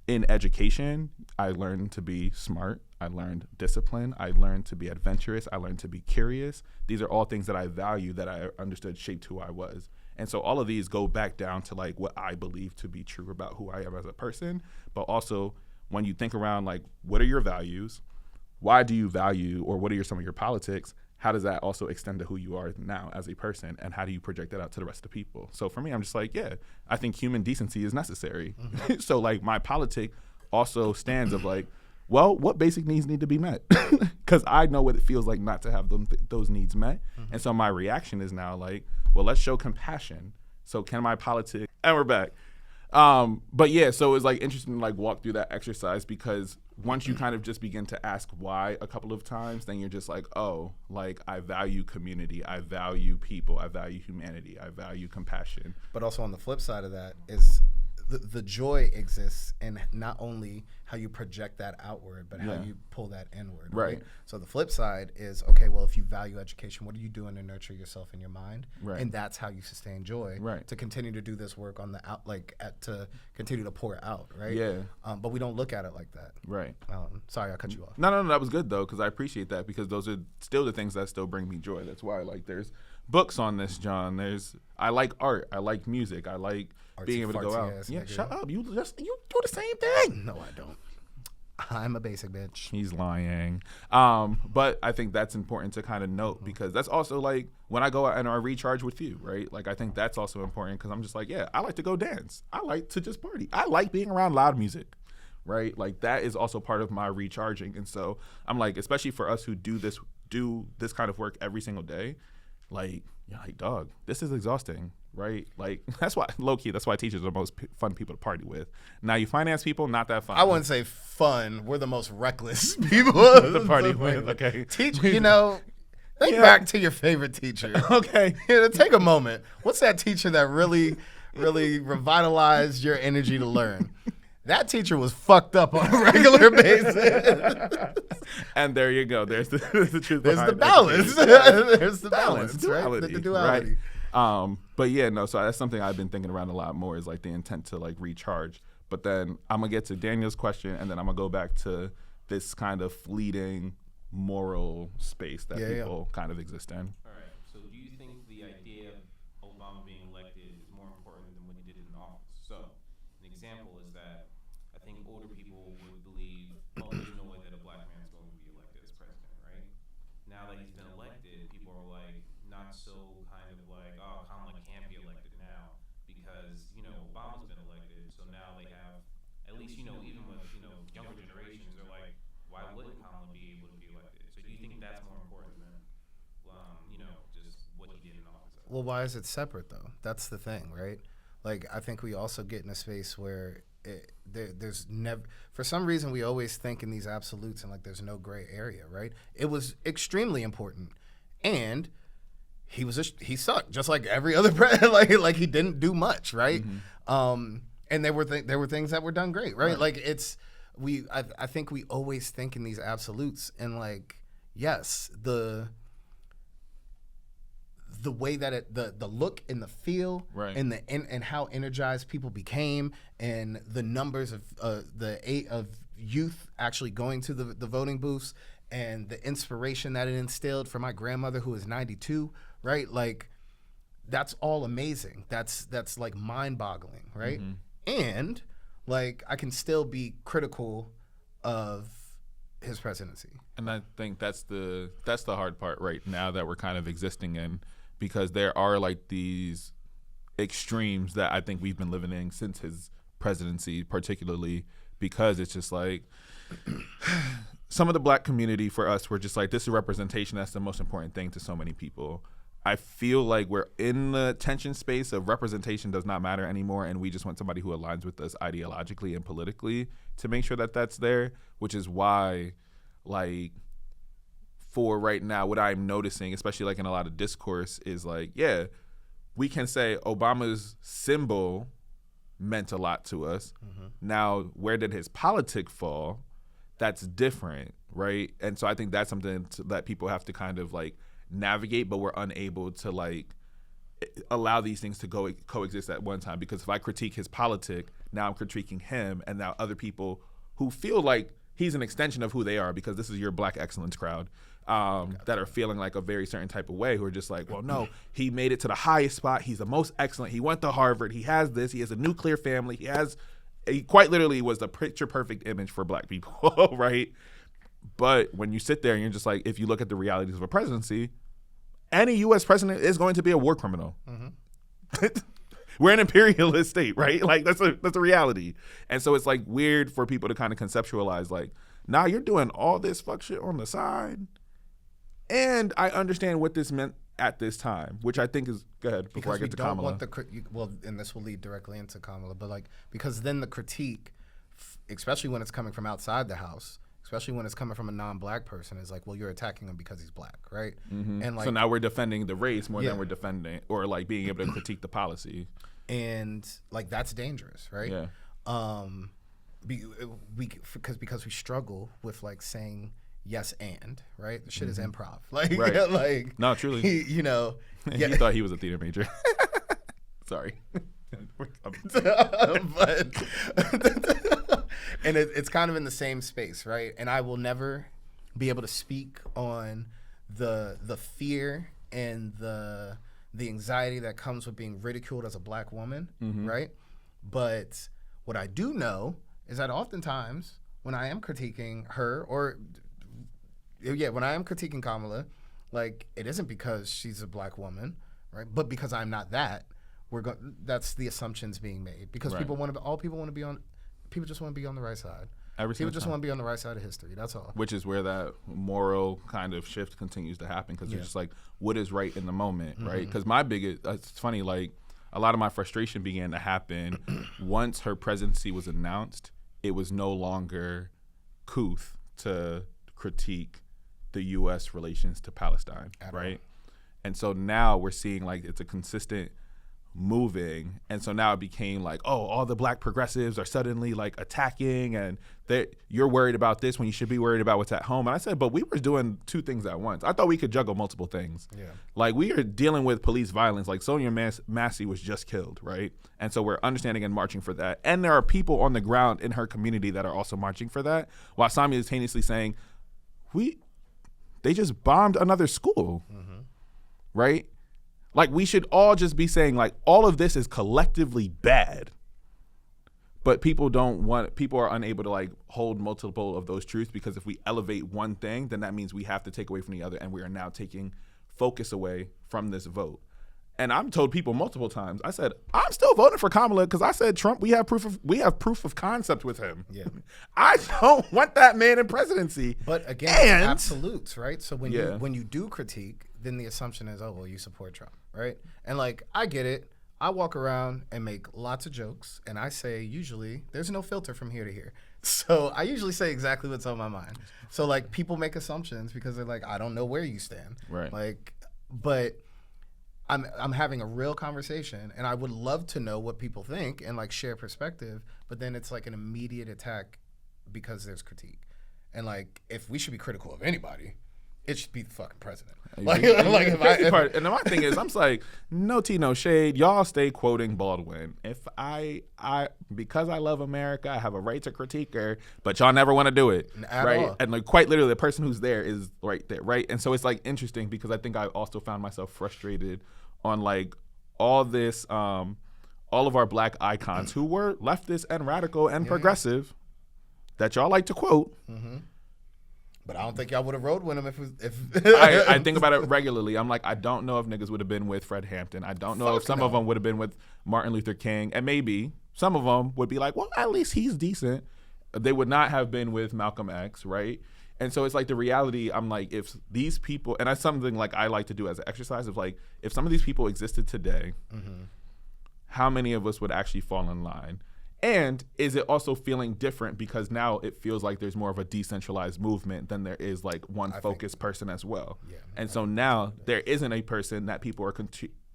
in education, I learned to be smart. I learned discipline. I learned to be adventurous. I learned to be curious. These are all things that I value, that I understood shaped who I was. And so all of these go back down to, like, what I believe to be true about who I am as a person. But also, when you think around, like, what are your values? Why do you value, or what are some of your politics? How does that also extend to who you are now as a person? And how do you project that out to the rest of the people? So for me, I'm just like, yeah, I think human decency is necessary. So, like, my politic also stands of, like, well, what basic needs need to be met? Because I know what it feels like not to have those needs met. And so my reaction is now, like, well, let's show compassion. So can my politics, and we're back. But yeah, so it's, like, interesting to, like, walk through that exercise, because once you kind of just begin to ask why a couple of times, then you're just like, oh, like, I value community, I value people, I value humanity, I value compassion. But also on the flip side of that is the joy exists in not only how you project that outward, but how you pull that inward. Right. So the flip side is, okay, well, if you value education, what are you doing to nurture yourself and your mind? Right. And that's how you sustain joy. Right. To continue to do this work on the out, to continue to pour out. Right. Yeah. But we don't look at it like that. Right. Sorry, I cut you off. No, that was good though, because I appreciate that, because those are still the things that still bring me joy. That's why, like, there's books on this, John. I like art. I like music. I like being able to go out. Yeah, shut up. You do the same thing. No, I don't. I'm a basic bitch. He's lying. But I think that's important to kind of note, because that's also like when I go out and I recharge with you, right? Like, I think that's also important, because I'm just like, yeah, I like to go dance. I like to just party. I like being around loud music, right? Like, that is also part of my recharging. And so I'm like, especially for us who do this kind of work every single day, like, you're like, dog, this is exhausting, right? Like, that's why, low key, that's why teachers are the most fun people to party with. Now, you finance people, not that fun. I wouldn't say fun. We're the most reckless people to party with. Okay. Teacher, think back to your favorite teacher. Okay. Take a moment. What's that teacher that really, really revitalized your energy to learn? That teacher was fucked up on a regular basis. And there you go. There's the truth. There's the balance. There's the balance. Duality, right? The duality. Right? But yeah, no. So that's something I've been thinking around a lot more, is like the intent to like recharge. But then I'm gonna get to Daniel's question, and then I'm gonna go back to this kind of fleeting moral space that people kind of exist in. All right. So do you think the idea of Obama being elected is more important than what he did in office? So an example is that I think older people would believe, oh, there's no way that a black man's going to be elected as president, right? Now that he's been elected, people are like not so kind of like, oh, Kamala can't be elected now because, Obama's been elected. So now they have, at least, even with, younger generations are like, why wouldn't Kamala be able to be elected? So do you think that's more important than, just what he did in office? Well, why is it separate though? That's the thing, right? Like, I think we also get in a space where there's never, for some reason, we always think in these absolutes and like there's no gray area, right? It was extremely important, and he sucked just like every other president. like he didn't do much, right? Mm-hmm. And there were things that were done great, right? Like I think we always think in these absolutes, and like, yes, the way that the look and the feel, right, and how energized people became, and the numbers of youth actually going to the voting booths, and the inspiration that it instilled for my grandmother, who is 92, right? Like, that's all amazing. That's like mind-boggling, right? Mm-hmm. And like, I can still be critical of his presidency. And I think that's the hard part right now that we're kind of existing in, because there are like these extremes that I think we've been living in since his presidency, particularly because it's just like some of the black community for us, we're just like, this is representation. That's the most important thing to so many people. I feel like we're in the tension space of representation does not matter anymore, and we just want somebody who aligns with us ideologically and politically to make sure that that's there, which is why, like, for right now, what I'm noticing, especially like in a lot of discourse, is like, yeah, we can say Obama's symbol meant a lot to us. Mm-hmm. Now, where did his politic fall? That's different, right? And so I think that's something that people have to kind of like navigate, but we're unable to like allow these things to coexist at one time. Because if I critique his politic, now I'm critiquing him, and now other people who feel like he's an extension of who they are, because this is your black excellence crowd, that are feeling like a very certain type of way, who are just like, well, no, he made it to the highest spot. He's the most excellent. He went to Harvard. He has this. He has a nuclear family. He quite literally was the picture perfect image for black people, right? But when you sit there and you're just like, if you look at the realities of a presidency, any U.S. president is going to be a war criminal. Mm-hmm. We're an imperialist state, right? Like, that's a reality. And so it's like weird for people to kind of conceptualize like, nah, you're doing all this fuck shit on the side. And I understand what this meant at this time, which I think is good before I get to Kamala. And this will lead directly into Kamala, but like, because then the critique, especially when it's coming from outside the House, especially when it's coming from a non-black person, is like, well, you're attacking him because he's black, right? And like, So now we're defending the race more Yeah. than we're defending or like being able to critique the policy. and like that's dangerous, right? Yeah. Because we struggle with like saying yes and right. The shit is improv, like Right. like No, truly. you know. He thought he was a theater major. Sorry. But and it's kind of in the same space, right? And I will never be able to speak on the fear and the anxiety that comes with being ridiculed as a black woman, right? But what I do know is that oftentimes when I am critiquing her, or when I am critiquing Kamala, like it isn't because she's a black woman, right? But because I'm not that. That's the assumptions being made because Right. people just want to be on the right side. Every People single just time. want to be on the right side of history. That's all. Which is where that moral kind of shift continues to happen because it's just like, what is right in the moment, right? Because my biggest, it's funny, like a lot of my frustration began to happen once her presidency was announced. It was no longer couth to critique the U.S. relations to Palestine, right? And so now we're seeing like it's a consistent moving, and so now it became like, oh, all the black progressives are suddenly like attacking, and you're worried about this when you should be worried about what's at home. And I said, but we were doing two things at once. I thought we could juggle multiple things. Yeah, like we are dealing with police violence. Like Sonia Massey was just killed, right? And so we're understanding and marching for that. And there are people on the ground in her community that are also marching for that, while simultaneously saying, they just bombed another school, right? Like we should all just be saying like all of this is collectively bad, but people are unable to like hold multiple of those truths because if we elevate one thing, then that means we have to take away from the other, and we are now taking focus away from this vote. And I've told people multiple times, I said, I'm still voting for Kamala because I said Trump, we have proof of concept with him. Yeah. I don't want that man in presidency. But again, it's absolutes, right? So when Yeah. you do critique, then the assumption is, oh, well, you support Trump, right? And like, I get it. I walk around and make lots of jokes, and I say usually there's no filter from here to here. So I usually say exactly what's on my mind. So like people make assumptions because they're like, I don't know where you stand. Right. Like, but I'm having a real conversation, and I would love to know what people think and like share perspective, but then it's like an immediate attack because there's critique. And like, if we should be critical of anybody, it should be the fucking president. And my thing is, I'm just like, no tea, no shade. Y'all stay quoting Baldwin. If because I love America, I have a right to critique her, but y'all never want to do it, right? All. And like, quite literally, the person who's there is right there, right? And so it's like interesting because I think I also found myself frustrated on like all this, all of our black icons who were leftist and radical and progressive that y'all like to quote. But I don't think y'all would have rode with him if I think about it regularly. I'm like, I don't know if niggas would have been with Fred Hampton. I don't know if some of them would have been with Martin Luther King. And maybe some of them would be like, well, at least he's decent. They would not have been with Malcolm X, right? And so it's like the reality, I'm like, if these people, and that's something like I like to do as an exercise of like, if some of these people existed today, how many of us would actually fall in line? And is it also feeling different because now it feels like there's more of a decentralized movement than there is like one focused person as well. Yeah, and so now there isn't a person that people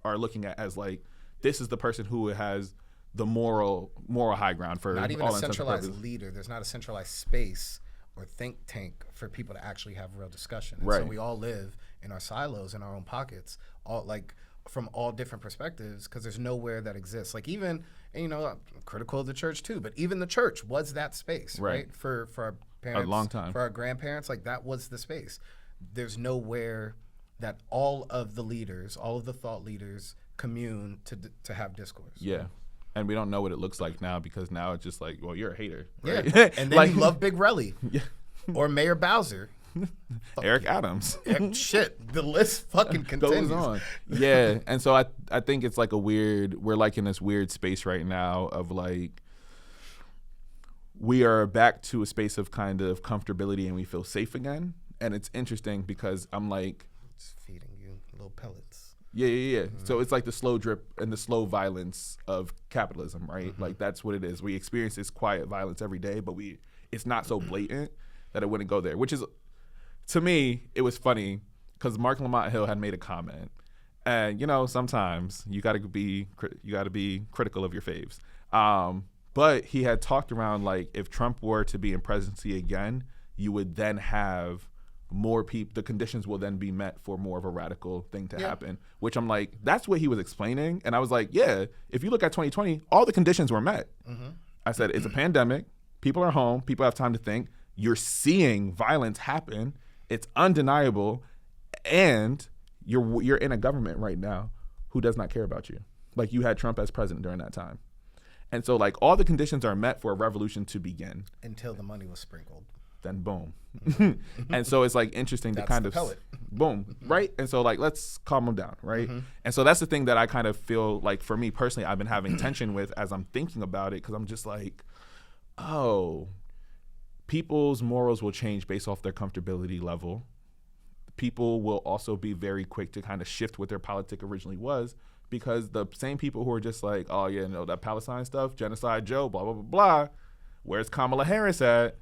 are looking at as like, this is the person who has the moral high ground for not even all a centralized purposes. leader. There's not a centralized space or think tank for people to actually have real discussion. And Right. so we all live in our silos, in our own pockets, all like from all different perspectives, because there's nowhere that exists. Like even, and, you know, I'm critical of the church too, but even the church was that space, right? For our parents, long time. for our grandparents, like that was the space. There's nowhere that all of the leaders, all of the thought leaders commune to have discourse. Yeah. And we don't know what it looks like now because now it's just like, well, you're a hater. Yeah. Right? And then like, you love Big Relly or Mayor Bowser. Eric Adams. Shit, the list fucking continues. Goes on. Yeah. And so I think it's like we're like in this weird space right now of like, we are back to a space of kind of comfortability and we feel safe again. And it's interesting because I'm like, It's feeding you little pellets. Yeah. So it's like the slow drip and the slow violence of capitalism, right? Like that's what it is. We experience this quiet violence every day, but it's not so blatant. that it wouldn't go there, which is, to me, it was funny because Mark Lamont Hill had made a comment. And, sometimes you got to be critical of your faves. But he had talked around, like, if Trump were to be in presidency again, you would then have more people, the conditions will then be met for more of a radical thing to happen, which I'm like, that's what he was explaining. And I was like, yeah, if you look at 2020, all the conditions were met. I said, it's a pandemic. People are home. People have time to think. You're seeing violence happen. It's undeniable. And you're in a government right now who does not care about you. Like, you had Trump as president during that time. And so, like, all the conditions are met for a revolution to begin. Until the money was sprinkled. Then boom. And so it's like interesting to kind of boom, right? And so, like, let's calm them down, right? And so that's the thing that I kind of feel like, for me personally, I've been having tension with as I'm thinking about it, because I'm just like, oh, people's morals will change based off their comfortability level. People will also be very quick to kind of shift what their politic originally was, because the same people who are just like, oh yeah, no, that Palestine stuff, genocide Joe, blah, blah, blah, blah, where's Kamala Harris at,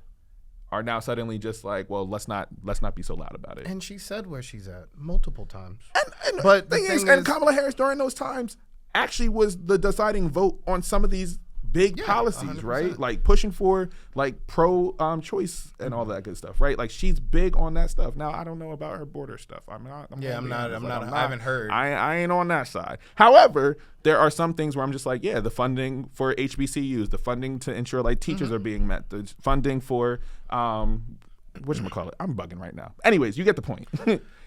are now suddenly just like, well, let's not be so loud about it. And she said where she's at multiple times. And but the thing is, and Kamala Harris during those times actually was the deciding vote on some of these big policies, 100%. right? Like pushing for like pro choice and all that good stuff, right? Like she's big on that stuff. Now I don't know about her border stuff. I haven't heard. I ain't on that side. However, there are some things where I'm just like, yeah, the funding for HBCUs, the funding to ensure like teachers are being met, the funding for whatchamacallit, I'm bugging right now. Anyways, you get the point.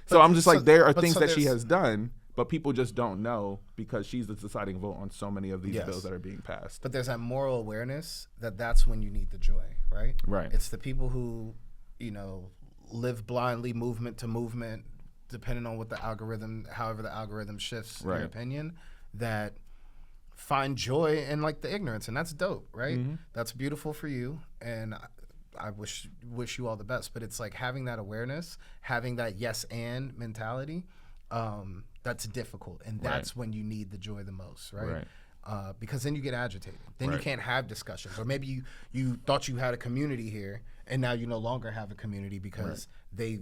So I'm just like, there are things that she has done, but people just don't know because she's the deciding vote on so many of these bills that are being passed. But there's that moral awareness that's when you need the joy, right? Right. It's the people who, live blindly, movement to movement, depending on what however the algorithm shifts their opinion, that find joy in like the ignorance, and that's dope, right? That's beautiful for you, and I wish you all the best. But it's like having that awareness, having that yes and mentality. That's difficult, and that's when you need the joy the most, right? Because then you get agitated. Then you can't have discussions. Or maybe you thought you had a community here, and now you no longer have a community because they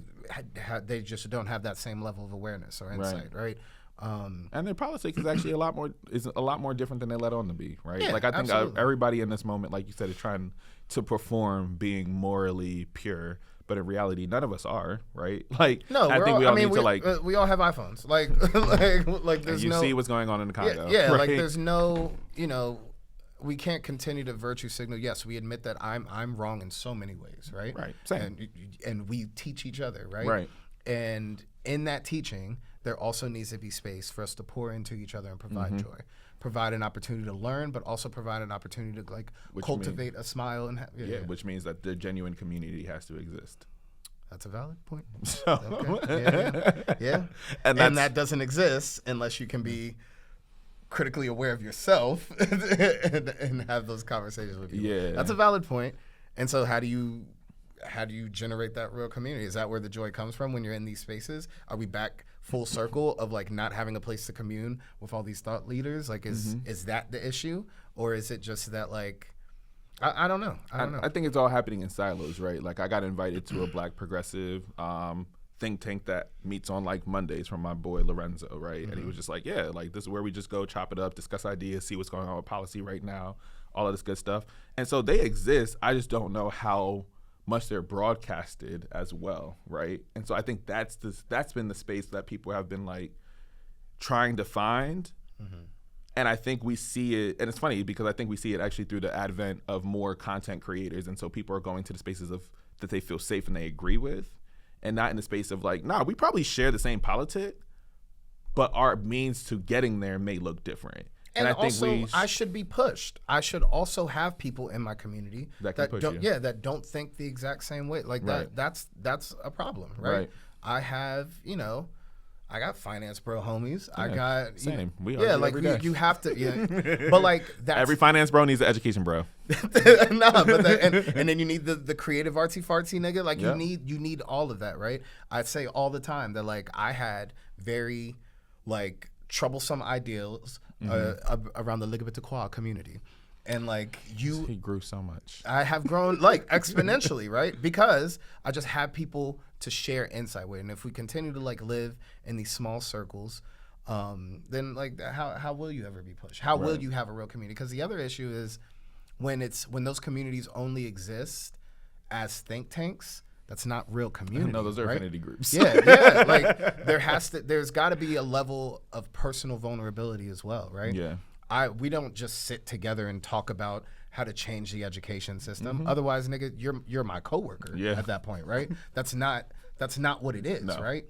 just don't have that same level of awareness or insight, right? And their politics is actually a lot more different than they let on to be, right? Yeah, like I think everybody in this moment, like you said, is trying to perform being morally pure. But in reality, none of us are, right? Like, no, I think we all need to like. We all have iPhones, like there's and you see what's going on in the Congo. Yeah, right? like there's no, we can't continue to virtue signal. Yes, we admit that I'm wrong in so many ways, right? Right. Same. And we teach each other, right? Right. And in that teaching, there also needs to be space for us to pour into each other and provide joy, provide an opportunity to learn, but also provide an opportunity to like cultivate a smile and which means that the genuine community has to exist. That's a valid point. So, okay. Yeah. And that doesn't exist unless you can be critically aware of yourself and have those conversations with people. Yeah. That's a valid point. And so how do you generate that real community? Is that where the joy comes from when you're in these spaces? Are we back full circle of like not having a place to commune with all these thought leaders? Like is that the issue? Or is it just that like I don't know. I think it's all happening in silos, right? Like I got invited to a Black progressive think tank that meets on like Mondays from my boy Lorenzo, right? And he was just like, yeah, like this is where we just go chop it up, discuss ideas, see what's going on with policy right now, all of this good stuff. And so they exist. I just don't know how much they're broadcasted as well, right? And so I think that's been the space that people have been like trying to find. And I think we see it, and it's funny because I think we see it actually through the advent of more content creators. And so people are going to the spaces that they feel safe and they agree with, and not in the space of like, nah, we probably share the same politic, but our means to getting there may look different. And I think I should be pushed. I should also have people in my community that don't think the exact same way. Like that's a problem, right? I have, I got finance bro homies. Yeah, I got same. You have to, but like that's every finance bro needs an education bro. And then you need the creative artsy fartsy nigga. Like you need all of that, right? I say all the time that like I had very like troublesome ideals around the LGBTQ community. And like He grew so much. I have grown like exponentially, right? Because I just have people to share insight with. And if we continue to like live in these small circles, then like how will you ever be pushed? How will you have a real community? Because the other issue is when those communities only exist as think tanks, that's not real community. No, those are right? affinity groups. Yeah. Like there's got to be a level of personal vulnerability as well, right? Yeah. We don't just sit together and talk about how to change the education system. Otherwise, nigga, you're my coworker at that point, right? That's not what it is, right?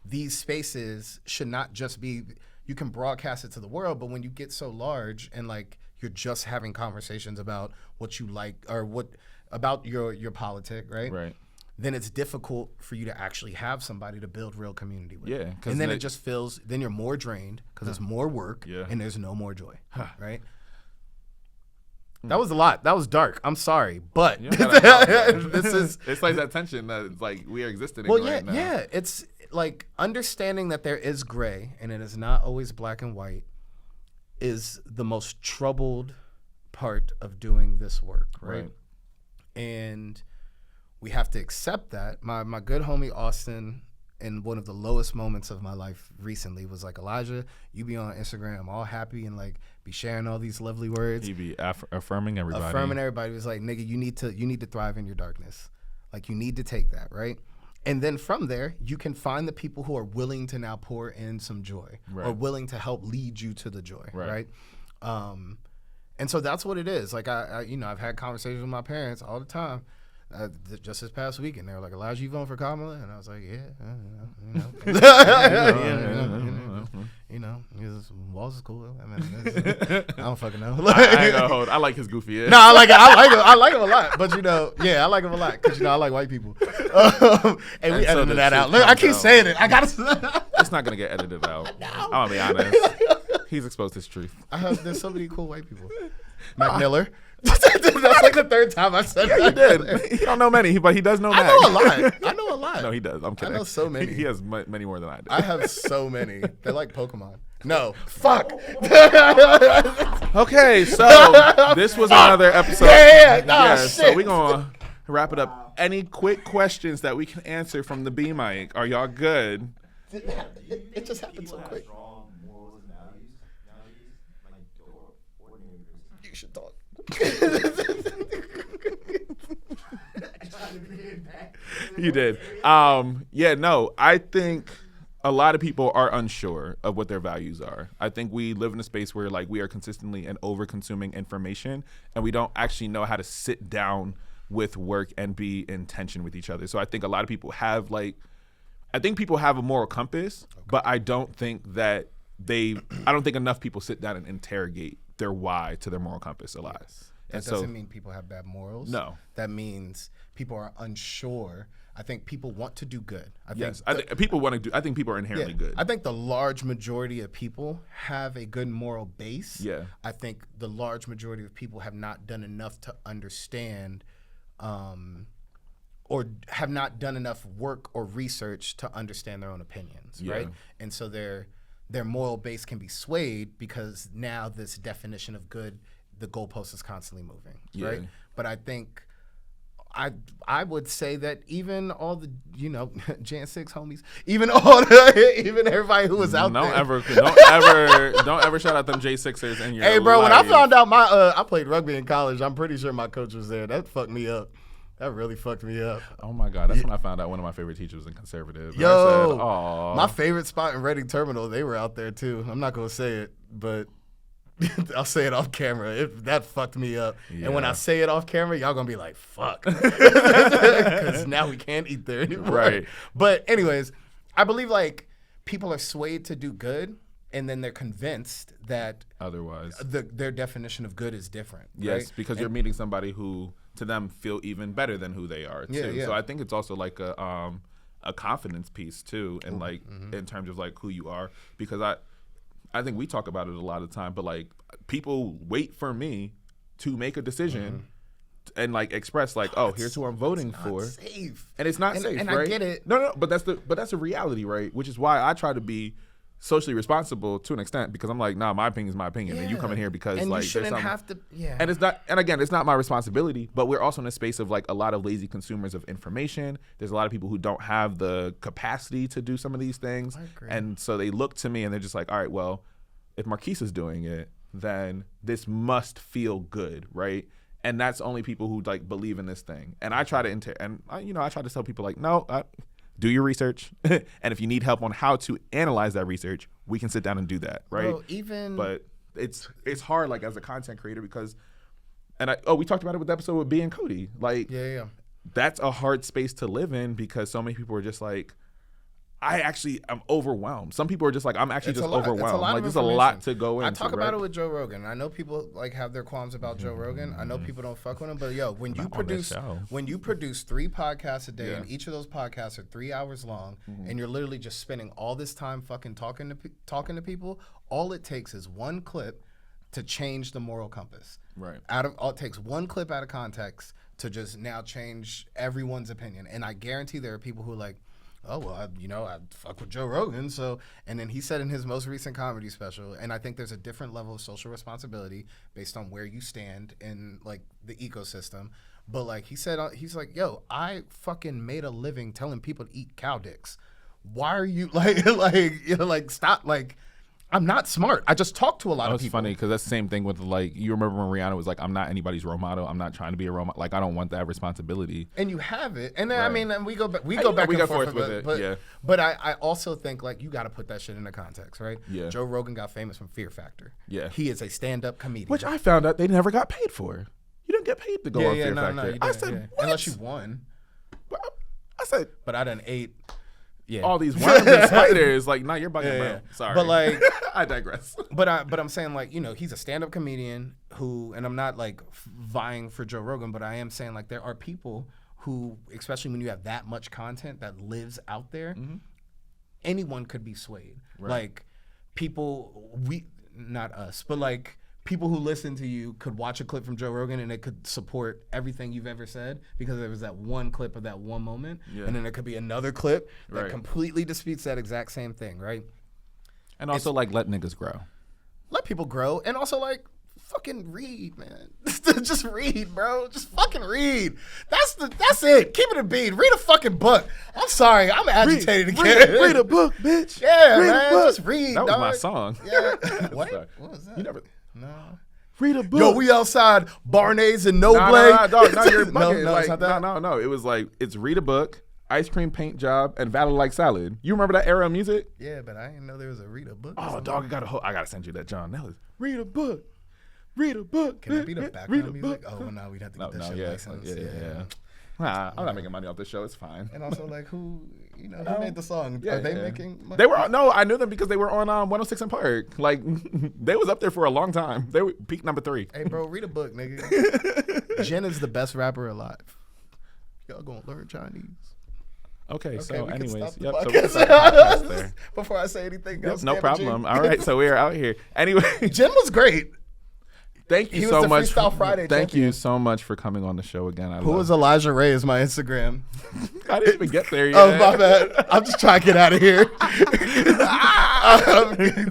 These spaces should not just be, you can broadcast it to the world, but when you get so large and like you're just having conversations about what you like or what about your politic, right? Right. Then it's difficult for you to actually have somebody to build real community with. Yeah, and then it just feels, then you're more drained because it's more work and there's no more joy, right? That was a lot. That was dark. I'm sorry, but this is. It's like that tension that it's like we are existing Well, right now. yeah. It's like understanding that there is gray and it is not always black and white is the most troubled part of doing this work, right? And we have to accept that. My good homie Austin, in one of the lowest moments of my life recently, was like, Elijah, you be on Instagram all happy and like be sharing all these lovely words. He be affirming everybody. Affirming everybody. He was like, nigga, you need to thrive in your darkness. Like you need to take that, right? And then from there, you can find the people who are willing to now pour in some joy or willing to help lead you to the joy, right? And so that's what it is. Like I've had conversations with my parents all the time. Just this past weekend, they were like, Elijah, you voting for Kamala? And I was like, Walls is cool. I mean, I don't fucking know. I like his goofy ass. No, I like him a lot. But I like him a lot because I like white people. And we edited that out. Look, I keep saying it. I gotta. It's not gonna get edited out. I'm gonna be honest. He's exposed his truth. There's so many cool white people. Mac Miller. That's like the third time I've said that. You did. He don't know many, but he does know Mac. I know a lot. No, he does. I'm kidding. I know so many. He has many more than I do. I have so many. They're like Pokemon. No. Fuck. Okay, so this was another episode. Shit. So we're going to wrap it up. Any quick questions that we can answer from the B mic? Are y'all good? It just happened so quick. Strong morals and values nowadays, like the ordinary person. You should talk. You did. I think a lot of people are unsure of what their values are. I think we live in a space where like we are consistently and over consuming information and we don't actually know how to sit down with work and be in tension with each other. So I think a lot of people have a moral compass, but I don't think enough people sit down and interrogate their why to their moral compass a lot. Yes. That doesn't mean people have bad morals. No. That means people are unsure. I think people want to do good. I think people are inherently good. I think the large majority of people have a good moral base. Yeah. I think the large majority of people have not done enough to understand or have not done enough work or research to understand their own opinions, right? And so their moral base can be swayed because now this definition of good, the goalpost is constantly moving, right? But I think I would say that even all the Jan 6 homies, even everybody who was out there. Don't ever shout out them J6ers in your Hey, bro, life. when I found out I played rugby in college, I'm pretty sure my coach was there. That fucked me up. That really fucked me up. Oh my God, that's when I found out one of my favorite teachers was in conservative. And Yo, I said, "Aw." My favorite spot in Reading Terminal, they were out there too. I'm not gonna say it, but I'll say it off camera. That fucked me up. And when I say it off camera, y'all gonna be like, fuck. Because now we can't eat there anymore. Right. But anyways, I believe like people are swayed to do good and then they're convinced that otherwise their definition of good is different. Yes, right? because you're meeting somebody who to them feel even better than who they are too. Yeah. So I think it's also like a confidence piece too, and like in terms of like who you are, because I think we talk about it a lot of the time, but like people wait for me to make a decision and like express like, here's who I'm voting for. Safe. And it's not safe, and right? I get it. No, but that's a reality, right? Which is why I try to be socially responsible to an extent because I'm like, nah, my opinion is my opinion, and you come in here because and like you shouldn't there's something- have to. Yeah, And it's not, and again, it's not my responsibility, but we're also in a space of like a lot of lazy consumers of information. There's a lot of people who don't have the capacity to do some of these things. I agree. And so they look to me and they're just like, all right, well, if Marquise is doing it, then this must feel good, right? And that's only people who like believe in this thing. And I try to I try to tell people like, no, do your research. And if you need help on how to analyze that research, we can sit down and do that, right? Bro, But it's hard like as a content creator because we talked about it with the episode with B and Cody. Like that's a hard space to live in because so many people are just like, I'm overwhelmed. Some people are just like, I'm actually just overwhelmed. Like there's a lot to go into. I talk about it with Joe Rogan. I know people like have their qualms about Joe Rogan. I know people don't fuck with him, but yo, when you produce 3 podcasts a day and each of those podcasts are 3 hours long and you're literally just spending all this time fucking talking to people, all it takes is one clip to change the moral compass. Right. It takes one clip out of context to just now change everyone's opinion. And I guarantee there are people who are like, oh, well, I fuck with Joe Rogan. So, and then he said in his most recent comedy special, and I think there's a different level of social responsibility based on where you stand in like the ecosystem. But like he said, he's like, yo, I fucking made a living telling people to eat cow dicks. Why are you like stop, like, I'm not smart. I just talk to a lot of people. It's funny because that's the same thing with like, you remember when Rihanna was like, I'm not anybody's role model. I'm not trying to be a role model. Like, I don't want that responsibility. And you have it. And then, Right. I mean, and we go back and forth with it. But, yeah. but I also think like you got to put that shit into context, right? Yeah. Joe Rogan got famous from Fear Factor. Yeah. He is a stand-up comedian. Which I found out they never got paid for. You didn't get paid to go on Fear Factor. No, you I didn't, said, what? unless you won. I said, But I done ate. Yeah. all these worms and spiders. Like, nah, you're bugging, bro. Yeah. Sorry. But like, I digress. But I'm saying like, he's a stand-up comedian who, and I'm not like vying for Joe Rogan, but I am saying like there are people who, especially when you have that much content that lives out there, anyone could be swayed. Right. Like people, not us, but like people who listen to you could watch a clip from Joe Rogan and it could support everything you've ever said because there was that one clip of that one moment. Yeah. And then there could be another clip that completely disputes that exact same thing, right? And also like let niggas grow. Let people grow. And also like fucking read, man. Just read, bro. Just fucking read. That's it. Keep it a beat. Read a fucking book. I'm sorry. I'm agitated again. Read a book, bitch. Yeah, read man. Just read. That was dog. my song. Yeah. What was that? You never. No. Read a book. Yo, we outside Barney's and Noble. No, dog. No, you're bugging. No, like, it's not that. No. It was like, it's read a book, ice cream paint job, and Valor Like Salad. You remember that era of music? Yeah, but I didn't know there was a read a book. Oh, dog, I gotta send you that, John. That was read a book. Read a book. Can that be the background music? Oh, well, no, we'd have to get that shit licensed. Yeah. Nah, I'm not making money off this show. It's fine. And also, like, who made the song? Yeah, Are they making money? They were, no, I knew them because they were on 106 in Park. Like, they was up there for a long time. They were peak number 3. Hey, bro, read a book, nigga. Jen is the best rapper alive. Y'all gonna learn Chinese. Okay, so we can anyways, stop the so we podcast. can stop the podcast there. Before I say anything else, No damn it, problem. Jen. All right, so we are out here. Anyway, Jen was great. thank He you was so the much. Freestyle Friday Thank champion. you so much for coming on the show again. Who was Elijah Ray is my Instagram. I didn't even get there yet. Oh, my bad. I'm just trying to get out of here. Let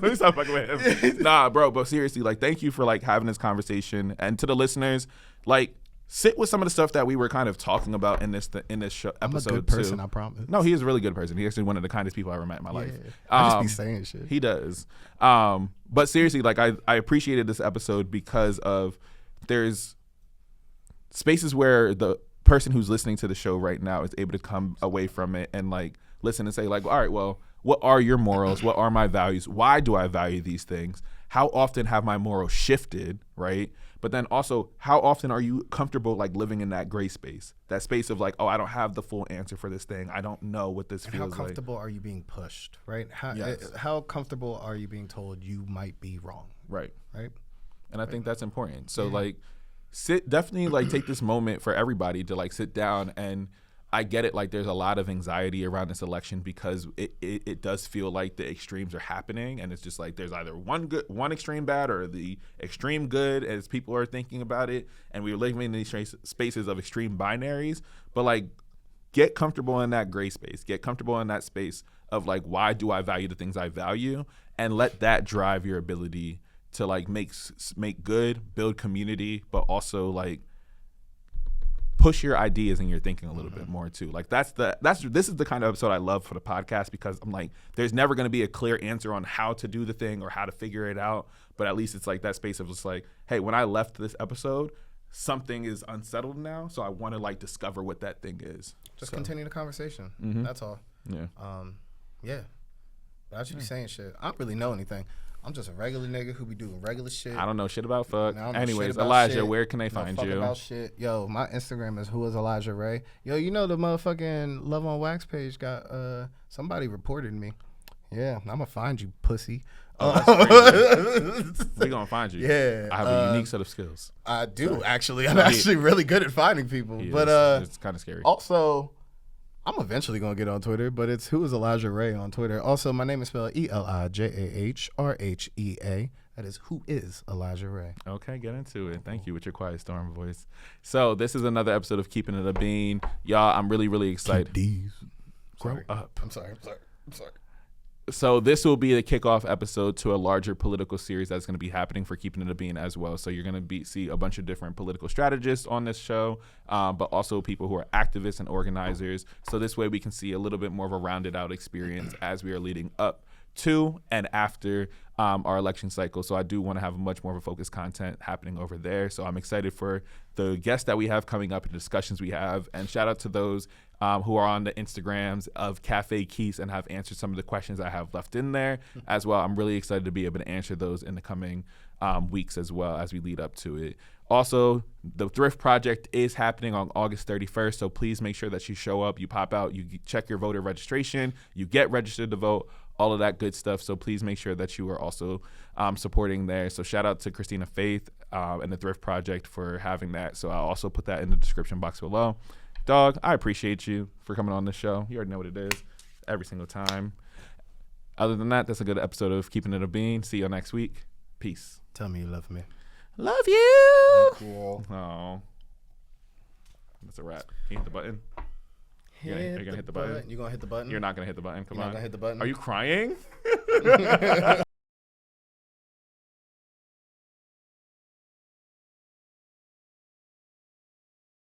me stop fucking with him. Nah, bro, but seriously, like, thank you for like having this conversation, and to the listeners, like, sit with some of the stuff that we were kind of talking about in this show, episode. I'm a good person, too. I promise. No, he is a really good person. He's actually one of the kindest people I ever met in my life. I just be saying shit. He does. But seriously, like, I appreciated this episode because of there's spaces where the person who's listening to the show right now is able to come away from it and like listen and say like, all right, well, what are your morals? What are my values? Why do I value these things? How often have my morals shifted, right? But then also, how often are you comfortable like living in that gray space? That space of like, oh, I don't have the full answer for this thing. I don't know what this feels like. How comfortable are you being pushed, right? How comfortable are you being told you might be wrong? Right. Right? And I think that's important. So like definitely like take this moment for everybody to like sit down, and I get it, like there's a lot of anxiety around this election because it does feel like the extremes are happening, and it's just like there's either one extreme bad or the extreme good as people are thinking about it, and we're living in these spaces of extreme binaries. But like, get comfortable in that gray space, get comfortable in that space of like, why do I value the things I value, and let that drive your ability to like make good, build community, but also like push your ideas and your thinking a little bit more too. Like this is the kind of episode I love for the podcast, because I'm like, there's never going to be a clear answer on how to do the thing or how to figure it out, but at least it's like that space of just like, hey, when I left this episode, something is unsettled now, so I want to like discover what that thing is. Just continue the conversation. That's all. Yeah. Yeah. But I should be saying shit. I don't really know anything. I'm just a regular nigga who be doing regular shit. I don't know shit about fuck. I don't know Anyways, shit about Elijah, shit. where can they Know find fuck you? about shit. Yo, my Instagram is Elijah Ray. Yo, you know the motherfucking Love on Wax page got somebody reported me. Yeah, I'm gonna find you, pussy. We're gonna find you. Yeah, I have a unique set of skills. I do actually. I'm actually really good at finding people. But it's kind of scary. also, I'm eventually gonna get on Twitter, but it's Who is Elijah Ray on Twitter. Also, my name is spelled ElijahRhea. That is Who is Elijah Ray. Okay, get into it. Thank you with your quiet storm voice. So this is another episode of Keeping It a Bean. Y'all, I'm really, really excited. Grow up. I'm sorry. So this will be the kickoff episode to a larger political series that's going to be happening for Keeping It a Bean as well. So you're going to see a bunch of different political strategists on this show, but also people who are activists and organizers. So this way we can see a little bit more of a rounded out experience as we are leading up to and after our election cycle. So I do want to have much more of a focused content happening over there. So I'm excited for the guests that we have coming up and discussions we have. And shout out to those who are on the Instagrams of Cafe Keys and have answered some of the questions I have left in there as well. I'm really excited to be able to answer those in the coming weeks as well as we lead up to it. Also, the Thrift Project is happening on August 31st, so please make sure that you show up, you pop out, you check your voter registration, you get registered to vote, all of that good stuff. So please make sure that you are also supporting there. So shout out to Christina Faith and the Thrift Project for having that. So I'll also put that in the description box below. Dog, I appreciate you for coming on this show. You already know what it is every single time. Other than that, that's a good episode of Keeping It a Bean. See you next week. Peace. Tell me you love me. Love you. Cool. Oh, that's a wrap. Can you hit the button? Are you gonna hit the button? You gonna hit the button? You're not gonna hit the button. Come You're on. not gonna hit the button? Are you crying?